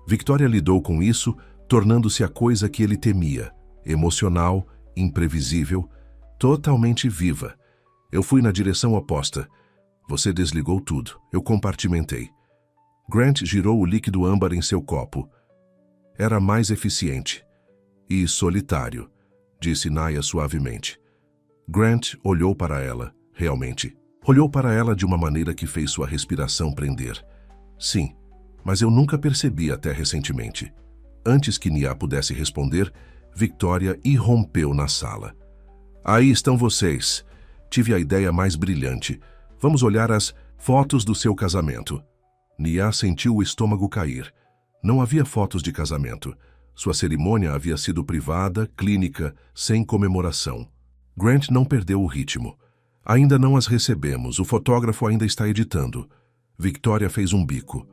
Victoria lidou com isso, tornando-se a coisa que ele temia, emocional, imprevisível, totalmente viva. Eu fui na direção oposta. Você desligou tudo. Eu compartimentei. Grant girou o líquido âmbar em seu copo. Era mais eficiente. E solitário, disse Naya suavemente. Grant olhou para ela, realmente. Olhou para ela de uma maneira que fez sua respiração prender. Sim, mas eu nunca percebi até recentemente. Antes que Nia pudesse responder, Victoria irrompeu na sala. Aí estão vocês. Tive a ideia mais brilhante. Vamos olhar as fotos do seu casamento. Nia sentiu o estômago cair. Não havia fotos de casamento. Sua cerimônia havia sido privada, clínica, sem comemoração. Grant não perdeu o ritmo. Ainda não as recebemos, o fotógrafo ainda está editando. Victoria fez um bico.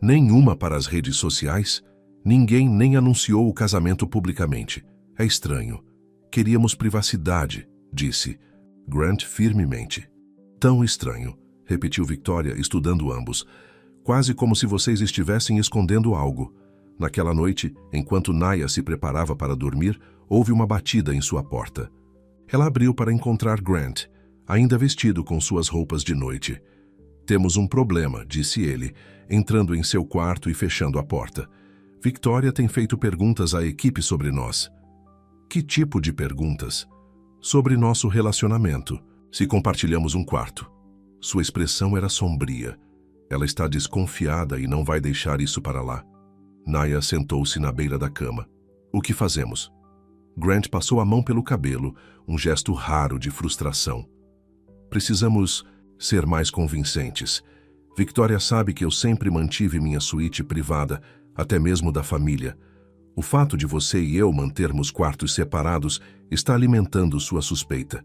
Nenhuma para as redes sociais? Ninguém nem anunciou o casamento publicamente. É estranho. Queríamos privacidade, disse Grant firmemente. Tão estranho, repetiu Victoria, estudando ambos. Quase como se vocês estivessem escondendo algo. Naquela noite, enquanto Naya se preparava para dormir, houve uma batida em sua porta. Ela abriu para encontrar Grant, ainda vestido com suas roupas de noite. Temos um problema, disse ele, entrando em seu quarto e fechando a porta. Victoria tem feito perguntas à equipe sobre nós. Que tipo de perguntas? Sobre nosso relacionamento, se compartilhamos um quarto. Sua expressão era sombria. Ela está desconfiada e não vai deixar isso para lá. Naya sentou-se na beira da cama. O que fazemos? Grant passou a mão pelo cabelo, um gesto raro de frustração. Precisamos ser mais convincentes. Victoria sabe que eu sempre mantive minha suíte privada, até mesmo da família. O fato de você e eu mantermos quartos separados está alimentando sua suspeita.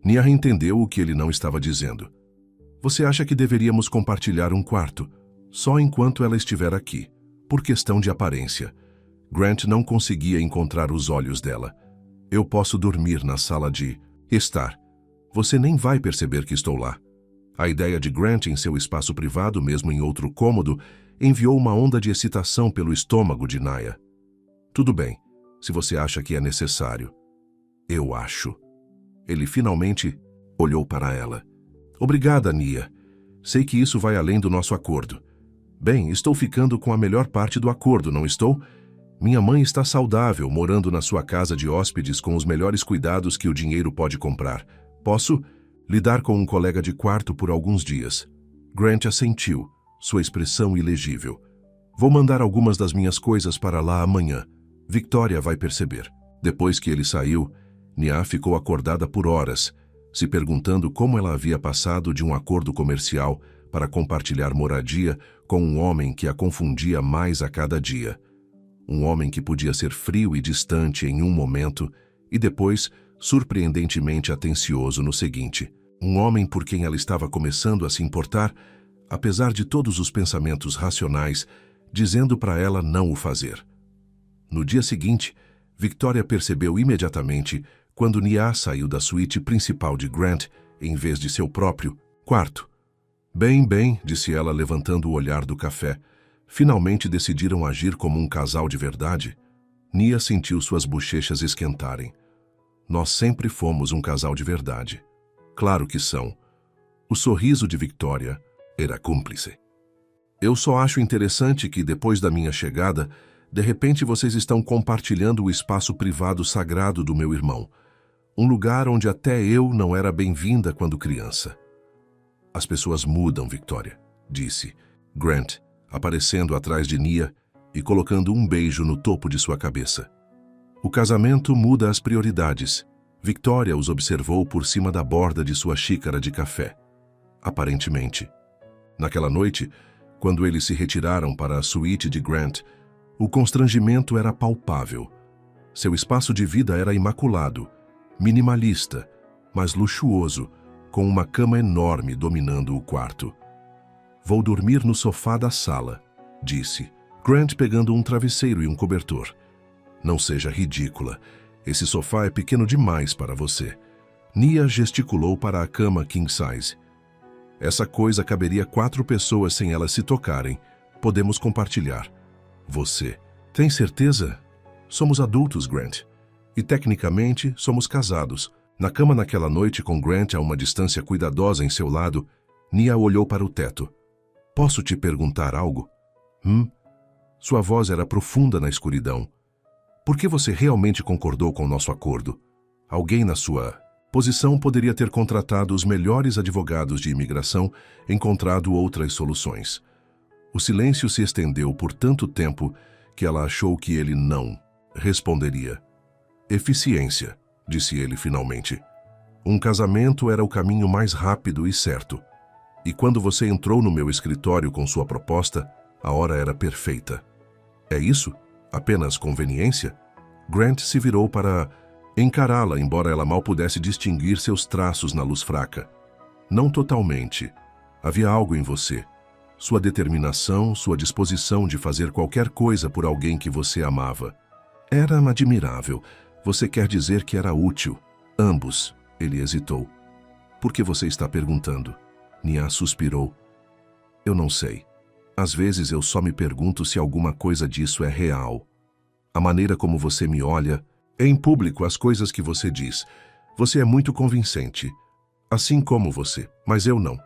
Nia entendeu o que ele não estava dizendo. Você acha que deveríamos compartilhar um quarto, só enquanto ela estiver aqui, por questão de aparência. Grant não conseguia encontrar os olhos dela. Eu posso dormir na sala de estar. Você nem vai perceber que estou lá. A ideia de Grant em seu espaço privado, mesmo em outro cômodo, enviou uma onda de excitação pelo estômago de Nia. Tudo bem, se você acha que é necessário. Eu acho. Ele finalmente olhou para ela. Obrigada, Nia. Sei que isso vai além do nosso acordo. Bem, estou ficando com a melhor parte do acordo, não estou? Minha mãe está saudável, morando na sua casa de hóspedes com os melhores cuidados que o dinheiro pode comprar. Posso lidar com um colega de quarto por alguns dias. Grant assentiu, sua expressão ilegível. Vou mandar algumas das minhas coisas para lá amanhã. Victoria vai perceber. Depois que ele saiu, Nia ficou acordada por horas, se perguntando como ela havia passado de um acordo comercial para compartilhar moradia com um homem que a confundia mais a cada dia. Um homem que podia ser frio e distante em um momento e depois surpreendentemente atencioso no seguinte. Um homem por quem ela estava começando a se importar, apesar de todos os pensamentos racionais, dizendo para ela não o fazer. No dia seguinte, Victoria percebeu imediatamente quando Nia saiu da suíte principal de Grant em vez de seu próprio quarto. Bem, disse ela levantando o olhar do café. Finalmente decidiram agir como um casal de verdade? Nia sentiu suas bochechas esquentarem. Nós sempre fomos um casal de verdade. Claro que são. O sorriso de Victoria era cúmplice. Eu só acho interessante que, depois da minha chegada, de repente vocês estão compartilhando o espaço privado sagrado do meu irmão. Um lugar onde até eu não era bem-vinda quando criança. As pessoas mudam, Victoria, disse Grant, aparecendo atrás de Nia e colocando um beijo no topo de sua cabeça. O casamento muda as prioridades. Victoria os observou por cima da borda de sua xícara de café. Aparentemente. Naquela noite, quando eles se retiraram para a suíte de Grant, o constrangimento era palpável. Seu espaço de vida era imaculado, minimalista, mas luxuoso, com uma cama enorme dominando o quarto. Vou dormir no sofá da sala, disse, Grant pegando um travesseiro e um cobertor. Não seja ridícula. Esse sofá é pequeno demais para você. Nia gesticulou para a cama king size. Essa coisa caberia 4 pessoas sem elas se tocarem. Podemos compartilhar. Você. Tem certeza? Somos adultos, Grant. E tecnicamente somos casados. Na cama naquela noite com Grant a uma distância cuidadosa em seu lado, Nia olhou para o teto. Posso te perguntar algo? Sua voz era profunda na escuridão. Por que você realmente concordou com o nosso acordo? Alguém na sua posição poderia ter contratado os melhores advogados de imigração, encontrado outras soluções. O silêncio se estendeu por tanto tempo que ela achou que ele não responderia. Eficiência, disse ele finalmente. Um casamento era o caminho mais rápido e certo. E quando você entrou no meu escritório com sua proposta, a hora era perfeita. É isso? Apenas conveniência? Grant se virou para encará-la, embora ela mal pudesse distinguir seus traços na luz fraca. Não totalmente. Havia algo em você. Sua determinação, sua disposição de fazer qualquer coisa por alguém que você amava. Era admirável. Você quer dizer que era útil. Ambos. Ele hesitou. Por que você está perguntando? Nia suspirou. Eu não sei. Às vezes eu só me pergunto se alguma coisa disso é real. A maneira como você me olha, em público as coisas que você diz. Você é muito convincente. Assim como você, mas eu não.